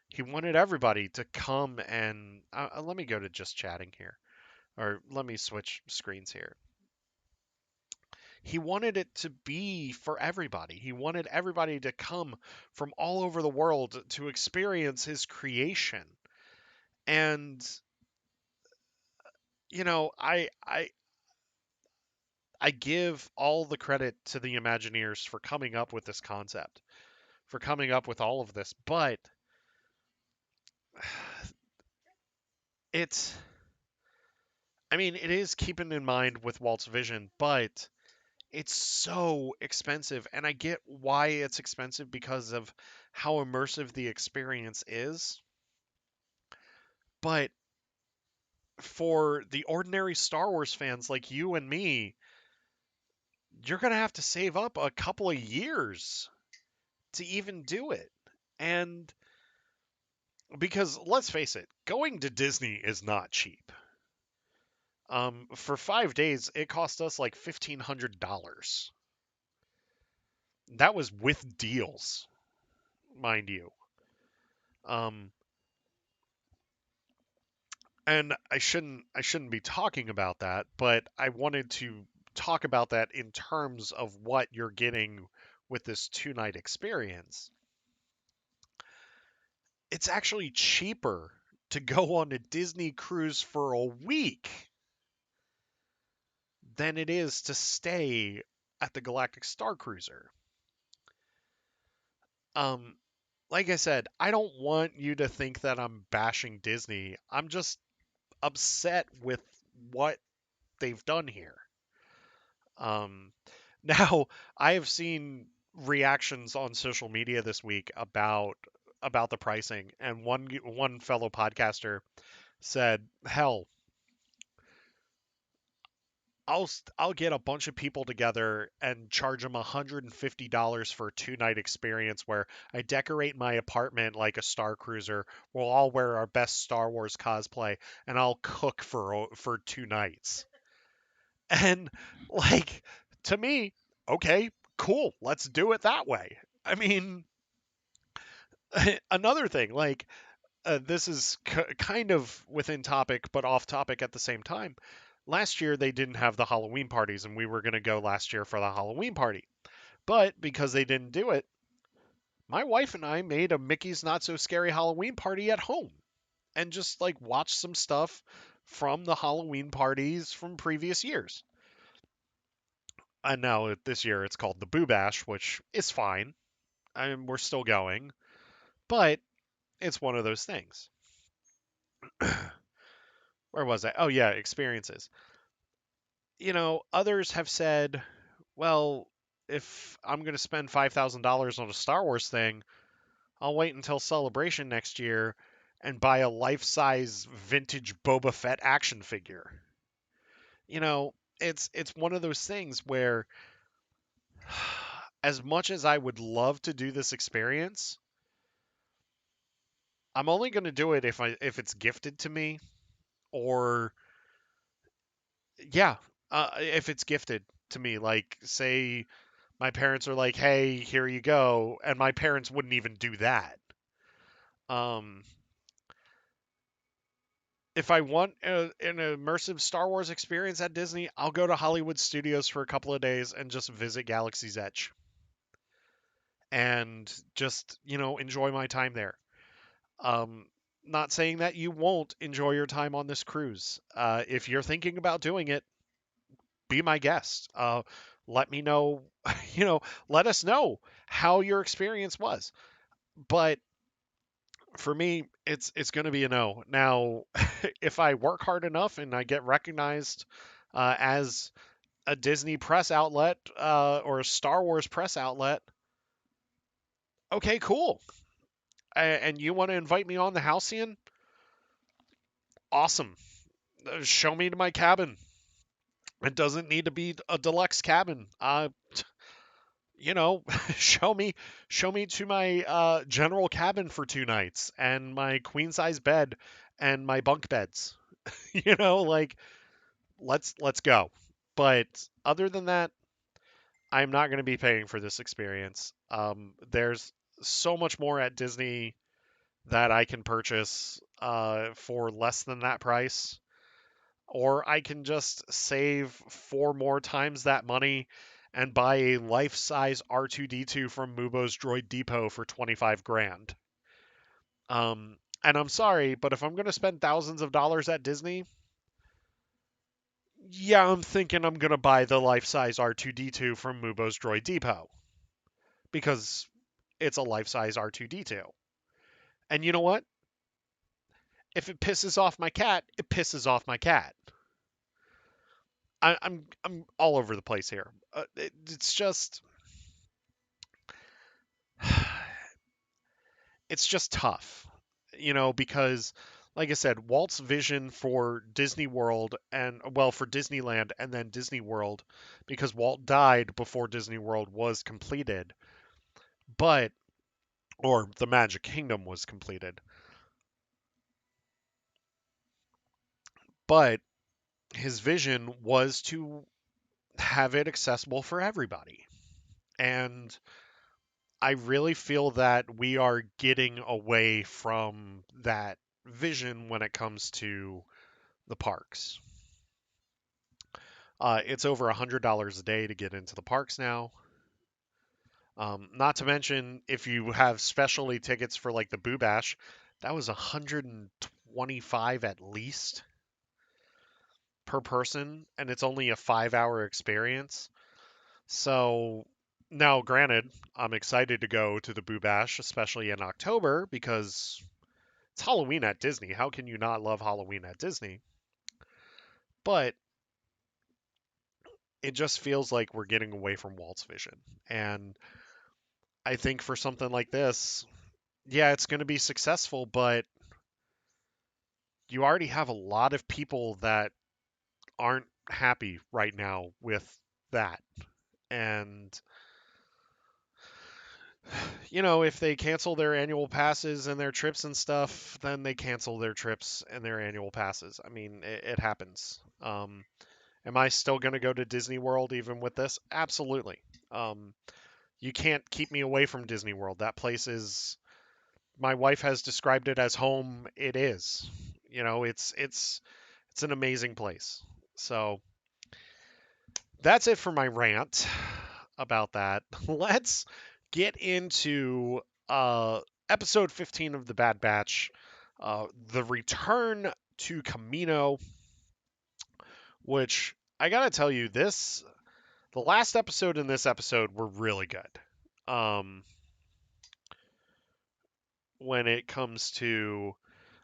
He wanted everybody to come and let me go to just chatting here, or let me switch screens here. He wanted it to be for everybody. He wanted everybody to come from all over the world to experience his creation. And I give all the credit to the Imagineers for coming up with this concept, for coming up with all of this, but it's I mean, it is keeping in mind with Walt's vision, but it's so expensive, and I get why it's expensive because of how immersive the experience is. But for the ordinary Star Wars fans like you and me, you're going to have to save up a couple of years to even do it. And because let's face it, going to Disney is not cheap. For 5 days, it cost us like $1,500. That was with deals, mind you. Um, and I shouldn't be talking about that, but I wanted to talk about that in terms of what you're getting with this 2 night experience. It's actually cheaper to go on a Disney cruise for a week than it is to stay at the Galactic Star Cruiser. Um, like I said, I don't want you to think that I'm bashing Disney. I'm just upset with what they've done here. Um, now I have seen reactions on social media this week about the pricing, and one fellow podcaster said, "Hell, I'll get a bunch of people together and charge them $150 for a 2 night experience where I decorate my apartment like a Star Cruiser. We'll all wear our best Star Wars cosplay, and I'll cook for 2 nights." And like to me, okay, cool, let's do it that way. I mean, another thing, like this is kind of within topic but off topic at the same time. Last year they didn't have the Halloween parties, and we were going to go last year for the Halloween party. But because they didn't do it, my wife and I made a Mickey's Not So Scary Halloween party at home and just like watched some stuff from the Halloween parties from previous years. And now this year it's called the Boo Bash, which is fine. I mean, we're still going, but it's one of those things. Where was I? Oh yeah, experiences. Others have said, well, if I'm going to spend $5,000 on a Star Wars thing, I'll wait until Celebration next year and buy a life-size vintage Boba Fett action figure. You know, it's one of those things where as much as I would love to do this experience, I'm only going to do it if it's gifted to me, or yeah, if it's gifted to me, like say my parents are like, "Hey, here you go," and my parents wouldn't even do that. Um, if I want an immersive Star Wars experience at Disney, I'll go to Hollywood Studios for a couple of days and just visit Galaxy's Edge and just enjoy my time there. Um, Not saying that you won't enjoy your time on this cruise. If you're thinking about doing it, be my guest. Let me know, let us know how your experience was. But for me, it's going to be a no. Now, if I work hard enough and I get recognized as a Disney press outlet or a Star Wars press outlet, okay, cool. And you want to invite me on the Halcyon? Awesome. Show me to my cabin. It doesn't need to be a deluxe cabin. You know, show me to my general cabin for 2 nights and my queen size bed and my bunk beds. Like let's go. But other than that, I'm not going to be paying for this experience. There's so much more at Disney that I can purchase for less than that price, or I can just save 4 more times that money and buy a life-size R2D2 from Mubo's Droid Depot for 25 grand. And I'm sorry, but if I'm going to spend thousands of dollars at Disney, yeah, I'm thinking I'm going to buy the life-size R2D2 from Mubo's Droid Depot because it's a life-size R2D2. And you know what? If it pisses off my cat, it pisses off my cat. I'm all over the place here. It's just it's just tough, because like I said, Walt's vision for Disney World and well for Disneyland and then Disney World, because Walt died before Disney World was completed, but or the Magic Kingdom was completed, but his vision was to have it accessible for everybody. And I really feel that we are getting away from that vision when it comes to the parks. It's over $100 a day to get into the parks now. Not to mention, if you have specialty tickets for like the Boo Bash, that was 125 at least per person, and it's only a 5-hour experience. So Now, granted, I'm excited to go to the Boo Bash, especially in October, because it's Halloween at Disney. How can you not love Halloween at Disney? But it just feels like we're getting away from Walt's vision. And I think for something like this, yeah, it's going to be successful, but you already have a lot of people that aren't happy right now with that. And, if they cancel their annual passes and their trips and stuff, then they cancel their trips and their annual passes. I mean, it happens. Am I still going to go to Disney World even with this? Absolutely. Um, you can't keep me away from Disney World. That place is, my wife has described it as home. It is. It's an amazing place. So that's it for my rant about that. Let's get into uh, episode 15 of the Bad Batch, the return to Camino, which I gotta tell you, the last episode and this episode were really good. Um, when it comes to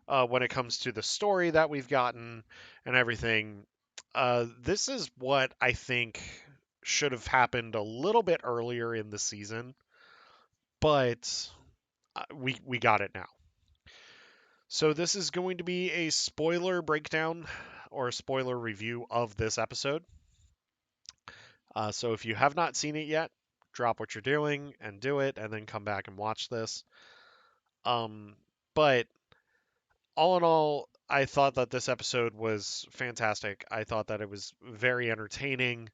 the story that we've gotten and everything, this is what I think should have happened a little bit earlier in the season, but we got it now. So this is going to be a spoiler breakdown or a spoiler review of this episode. So if you have not seen it yet, drop what you're doing and do it, and then come back and watch this. But all in all, I thought that this episode was fantastic. I thought that it was very entertaining.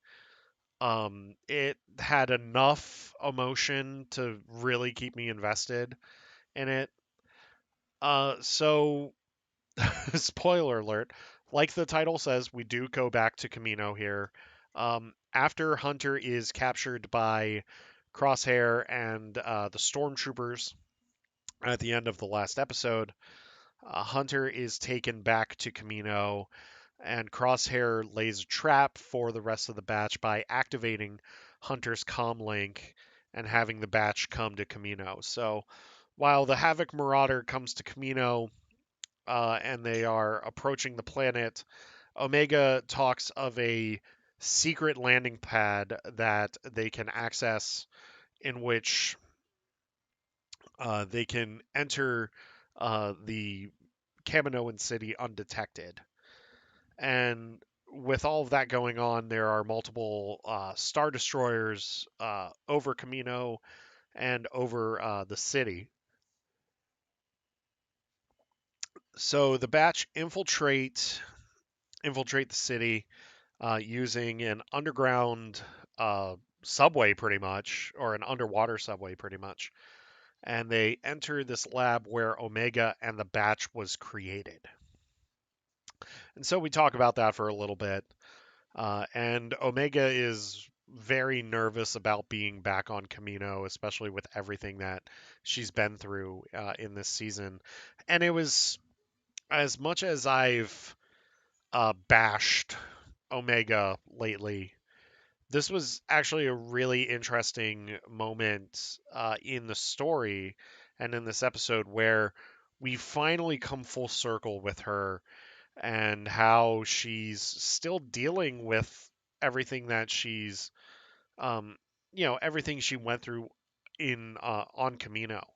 It had enough emotion to really keep me invested in it. So spoiler alert, like the title says, we do go back to Camino here. After Hunter is captured by Crosshair and the stormtroopers at the end of the last episode, Hunter is taken back to Camino, and Crosshair lays a trap for the rest of the batch by activating Hunter's comm link and having the batch come to Camino. So while the Havoc Marauder comes to Camino and they are approaching the planet, Omega talks of a secret landing pad that they can access in which they can enter the Kaminoan city undetected. And with all of that going on, there are multiple star destroyers over Camino and over the city. So the batch infiltrate the city using an underground subway, pretty much, or an underwater subway, pretty much. And they enter this lab where Omega and the batch was created. And so we talk about that for a little bit. And Omega is very nervous about being back on Camino, especially with everything that she's been through in this season. And it was, as much as I've bashed Omega lately, this was actually a really interesting moment in the story and in this episode where we finally come full circle with her and how she's still dealing with everything that she's everything she went through in on Camino.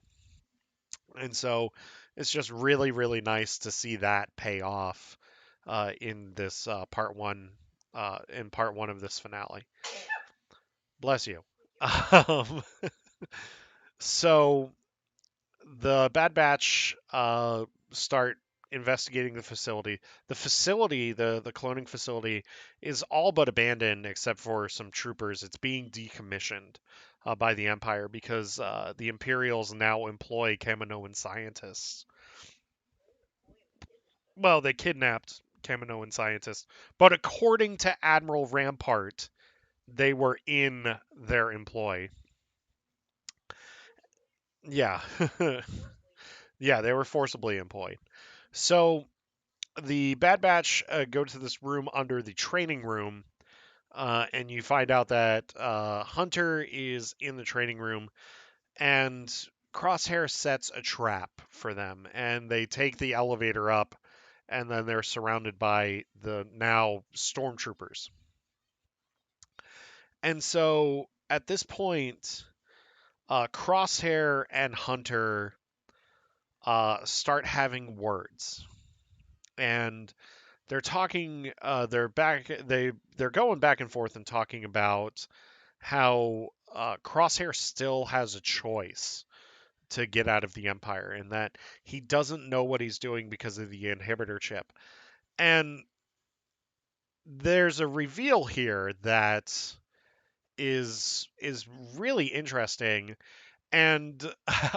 And so it's just really really nice to see that pay off in this part one of this finale. Bless you. um, so the Bad Batch start investigating the facility. The cloning facility, is all but abandoned except for some troopers. It's being decommissioned by the Empire because the Imperials now employ Kaminoan scientists. Well, they kidnapped Kaminoan scientists, but according to Admiral Rampart, they were in their employ. Yeah. Yeah, they were forcibly employed. So the Bad Batch go to this room under the training room and you find out that Hunter is in the training room, and Crosshair sets a trap for them, and they take the elevator up, and then they're surrounded by the now stormtroopers. And so at this point, Crosshair and Hunter start having words, and they're talking. They're back. They're going back and forth and talking about how Crosshair still has a choice to get out of the Empire, and that he doesn't know what he's doing because of the inhibitor chip. And there's a reveal here that is really interesting. And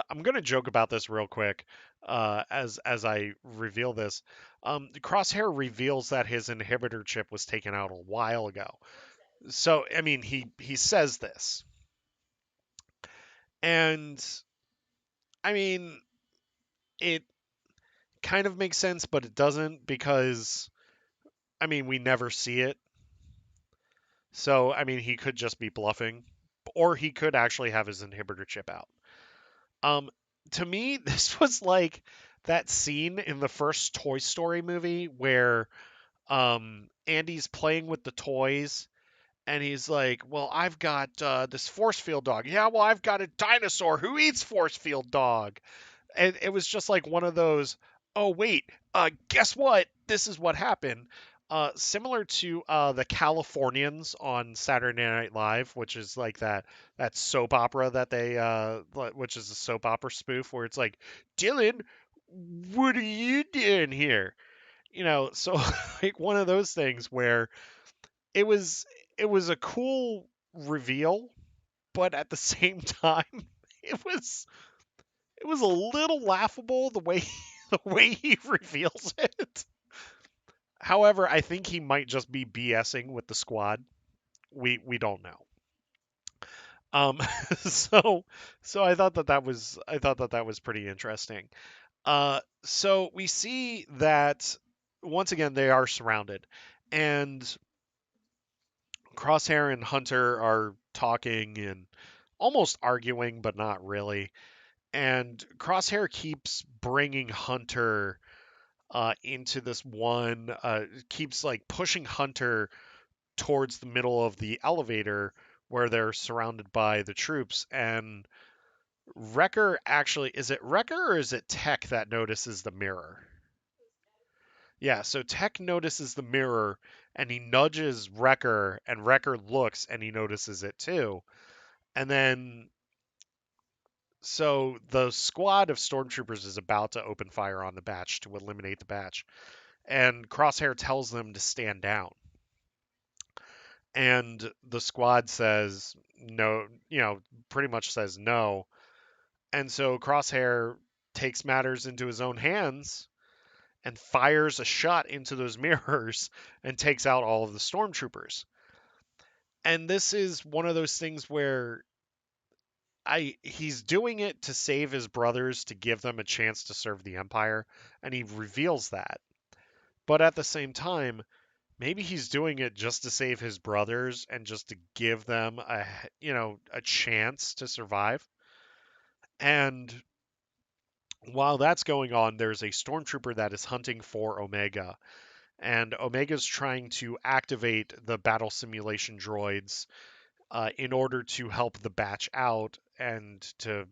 I'm gonna joke about this real quick as I reveal this. Crosshair reveals that his inhibitor chip was taken out a while ago. So I mean, he says this, and I mean it kind of makes sense, but it doesn't because I mean we never see it. So I mean he could just be bluffing, or he could actually have his inhibitor chip out. Um, to me, this was like that scene in the first Toy Story movie where Andy's playing with the toys and he's like, "Well, I've got this force field dog. Yeah, well, I've got a dinosaur who eats force field dog." And it was just like one of those, "Oh wait, guess what? This is what happened." Similar to the Californians on Saturday Night Live, which is like that soap opera that they which is a soap opera spoof where it's like, "Dylan, what are you doing here?" So like one of those things where it was it was a cool reveal, but at the same time, it was it was a little laughable the way the way he reveals it. However, I think he might just be BSing with the squad. We don't know. Um, so so I thought that that was pretty interesting. So we see that once again they are surrounded, and Crosshair and Hunter are talking and almost arguing, but not really. And Crosshair keeps bringing Hunter into this one, keeps like pushing Hunter towards the middle of the elevator where they're surrounded by the troops. And Wrecker actually, is it Wrecker or is it Tech that notices the mirror? Yeah, so Tech notices the mirror and he nudges Wrecker, and Wrecker looks and he notices it too. And then, so the squad of stormtroopers is about to open fire on the batch to eliminate the batch. And Crosshair tells them to stand down. And the squad says no, pretty much says no. And so Crosshair takes matters into his own hands and fires a shot into those mirrors and takes out all of the stormtroopers. And this is one of those things where he's doing it to save his brothers to give them a chance to serve the empire, and he reveals that. But at the same time, maybe he's doing it just to save his brothers and just to give them a chance to survive. And while that's going on, there's a stormtrooper that is hunting for Omega, and Omega's trying to activate the battle simulation droids in order to help the batch out and to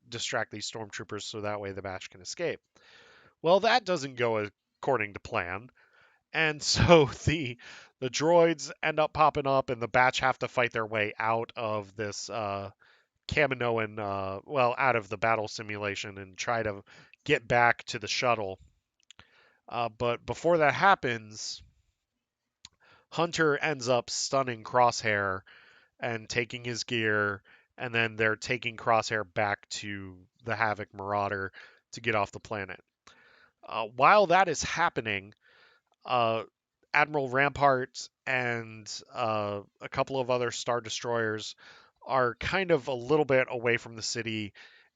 distract these stormtroopers so that way the batch can escape. Well, that doesn't go according to plan, and so the droids end up popping up, and the batch have to fight their way out of this Kaminoan, out of the battle simulation and try to get back to the shuttle. But before that happens, Hunter ends up stunning Crosshair and taking his gear, and then they're taking Crosshair back to the Havoc Marauder to get off the planet. While that is happening, uh, Admiral Rampart and a couple of other Star Destroyers are kind of a little bit away from the city,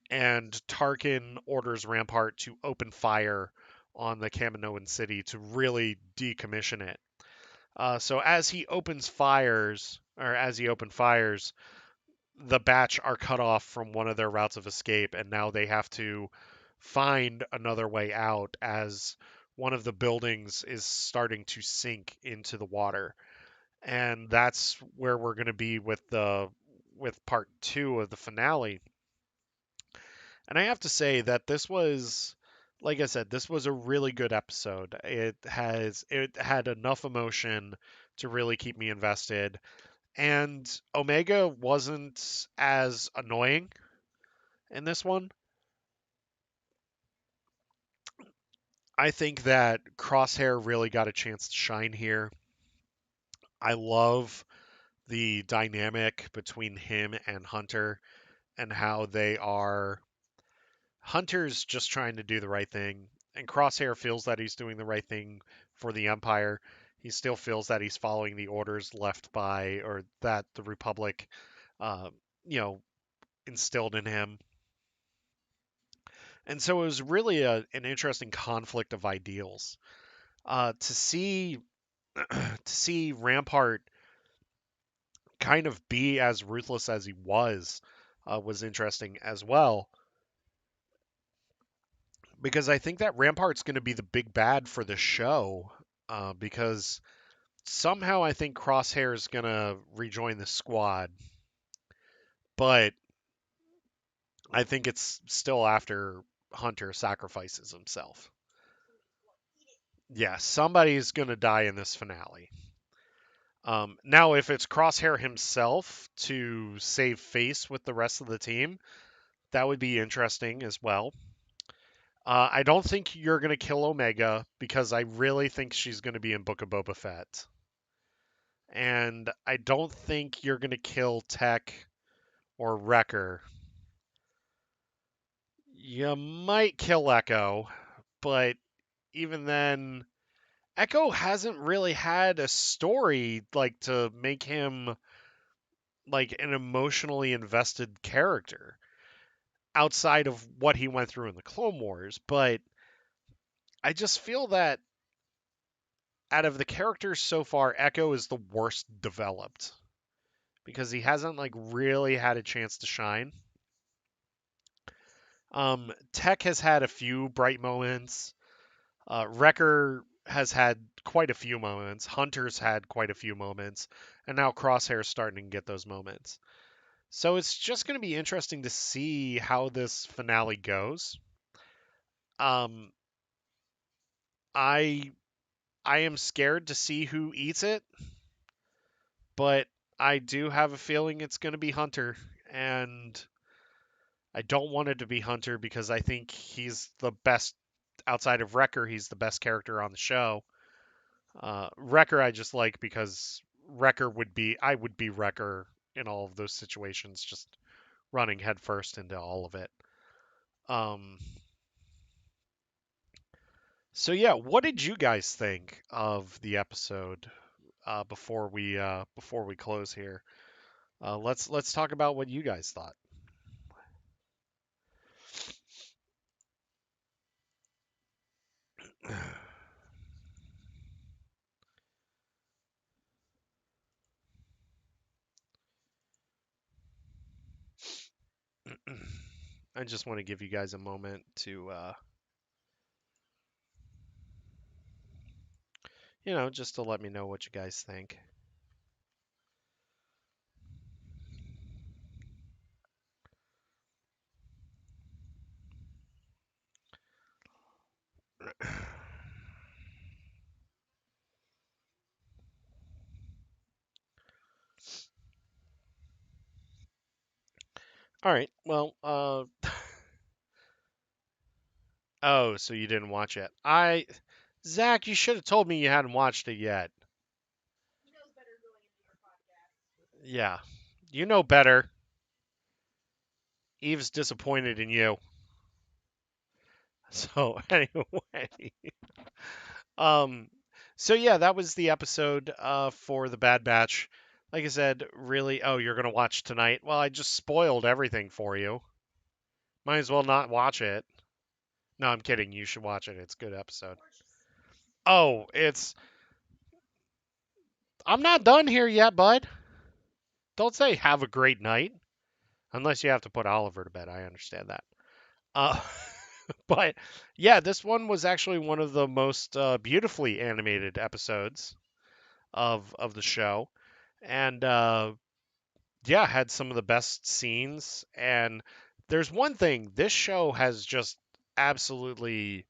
and Tarkin orders Rampart to open fire on the Kaminoan city to really decommission it. So as he opens fires, or as he opened fires, the batch are cut off from one of their routes of escape, and now they have to find another way out as one of the buildings is starting to sink into the water. And that's where we're going to be with part 2 of the finale. And I have to say that this was, like I said, this was a really good episode. It had enough emotion to really keep me invested. And Omega wasn't as annoying in this one. I think that Crosshair really got a chance to shine here. I love the dynamic between him and Hunter and how they are. Hunter's just trying to do the right thing, and Crosshair feels that he's doing the right thing for the Empire. He still feels that he's following the orders left by, or that the Republic, uh, you know, instilled in him. And so it was really an interesting conflict of ideals. To see to see Rampart kind of be as ruthless as he was interesting as well, because I think that Rampart's going to be the big bad for the show. Because somehow I think Crosshair is going to rejoin the squad, but I think it's still after Hunter sacrifices himself. Yeah, somebody's going to die in this finale. Now, if it's Crosshair himself to save face with the rest of the team, that would be interesting as well. I don't think you're going to kill Omega because I really think she's going to be in Book of Boba Fett. And I don't think you're going to kill Tech or Wrecker. You might kill Echo, but even then, Echo hasn't really had a story like to make him like an emotionally invested character outside of what he went through in the Clone Wars. But I just feel that out of the characters so far, Echo is the worst developed because he hasn't like really had a chance to shine. Tech has had a few bright moments. Wrecker has had quite a few moments. Hunter's had quite a few moments, and now Crosshair's starting to get those moments. So it's just going to be interesting to see how this finale goes. Um, I I am scared to see who eats it, but I do have a feeling it's going to be Hunter, and I don't want it to be Hunter because I think he's the best outside of Wrecker. He's the best character on the show. Wrecker I just like because I would be Wrecker in all of those situations, just running headfirst into all of it. Um, so yeah, what did you guys think of the episode before we close here? Let's talk about what you guys thought. I just want to give you guys a moment to just to let me know what you guys think. All right. Well, oh, so you didn't watch it. Zach, you should have told me you hadn't watched it yet. Yeah. You know better. Eve's disappointed in you. So, anyway. Um so yeah, that was the episode for the Bad Batch. Like I said, really, oh, you're going to watch tonight. Well, I just spoiled everything for you. Might as well not watch it. No, I'm kidding. You should watch it. It's a good episode. Oh, it's I'm not done here yet, bud. Don't say have a great night. Unless you have to put Oliver to bed. I understand that. Uh, but yeah, this one was actually one of the most beautifully animated episodes of the show. And yeah, had some of the best scenes. And there's one thing, this show has just absolutely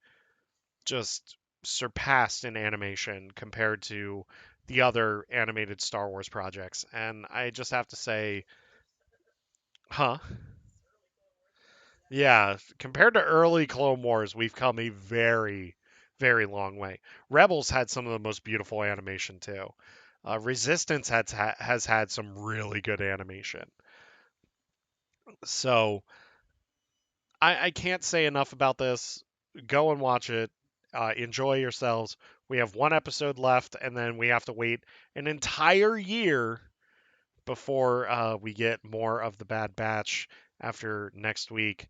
just surpassed in animation compared to the other animated Star Wars projects. And I just have to say, huh? Yeah, compared to early Clone Wars, we've come a very, very long way. Rebels had some of the most beautiful animation too. Resistance has had some really good animation. So I can't say enough about this. Go and watch it. Enjoy yourselves. We have one episode left, and then we have to wait an entire year before we get more of the Bad Batch after next week.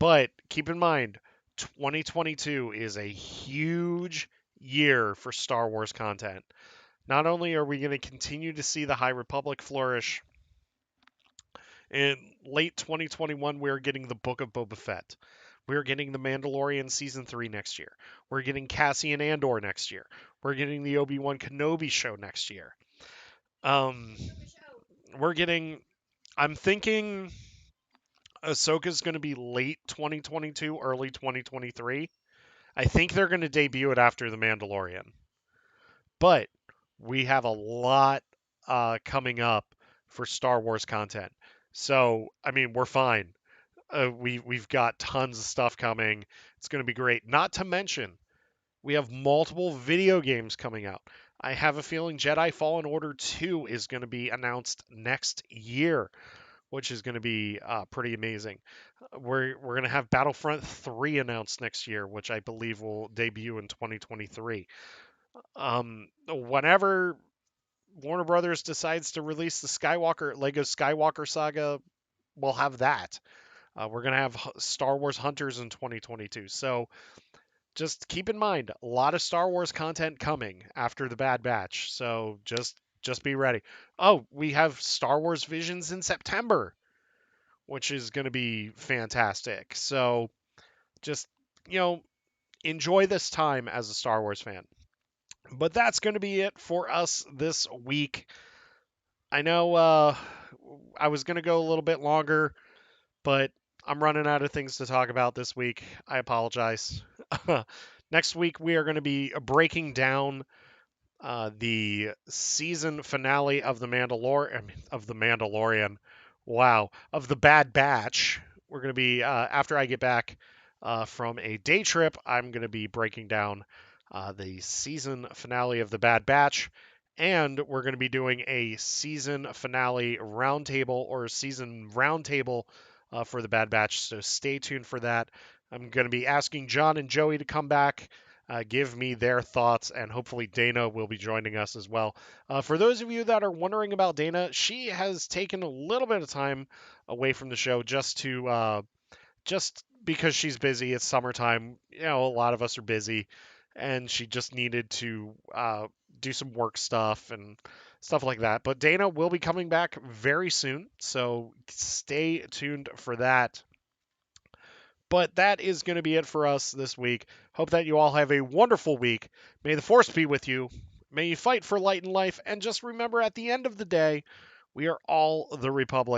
But keep in mind, 2022 is a huge year for Star Wars content. Not only are we going to continue to see the High Republic flourish, in late 2021, we're getting the Book of Boba Fett. We're getting the Mandalorian season 3 next year. We're getting Cassian Andor next year. We're getting the Obi-Wan Kenobi show next year. Um, we're getting. I'm thinking Ahsoka's going to be late 2022, early 2023. I think they're going to debut it after The Mandalorian. But we have a lot coming up for Star Wars content. So, I mean, we're fine. We've got tons of stuff coming. It's going to be great. Not to mention, we have multiple video games coming out. I have a feeling Jedi Fallen Order 2 is going to be announced next year, which is going to be pretty amazing. We're going to have Battlefront 3 announced next year, which I believe will debut in 2023. Whenever Warner Brothers decides to release the Lego Skywalker saga, we'll have that. We're going to have Star Wars Hunters in 2022. So just keep in mind, a lot of Star Wars content coming after the Bad Batch. So just be ready. Oh, we have Star Wars Visions in September, which is going to be fantastic. So just, you know, enjoy this time as a Star Wars fan. But that's going to be it for us this week. I know I was going to go a little bit longer, but I'm running out of things to talk about this week. I apologize. Next week, we are going to be breaking down the season finale of the Mandalorian. Wow, of the Bad Batch. We're going to be after I get back from a day trip. I'm going to be breaking down the season finale of the Bad Batch, and we're going to be doing a season finale roundtable or season roundtable for the Bad Batch. So stay tuned for that. I'm going to be asking John and Joey to come back give me their thoughts, and hopefully Dana will be joining us as well. For those of you that are wondering about Dana, she has taken a little bit of time away from the show just because she's busy. It's summertime. You know, a lot of us are busy, and she just needed to do some work stuff and stuff like that. But Dana will be coming back very soon, so stay tuned for that. But that is going to be it for us this week. Hope that you all have a wonderful week. May the force be with you. May you fight for light and life. And just remember, at the end of the day, we are all the Republic.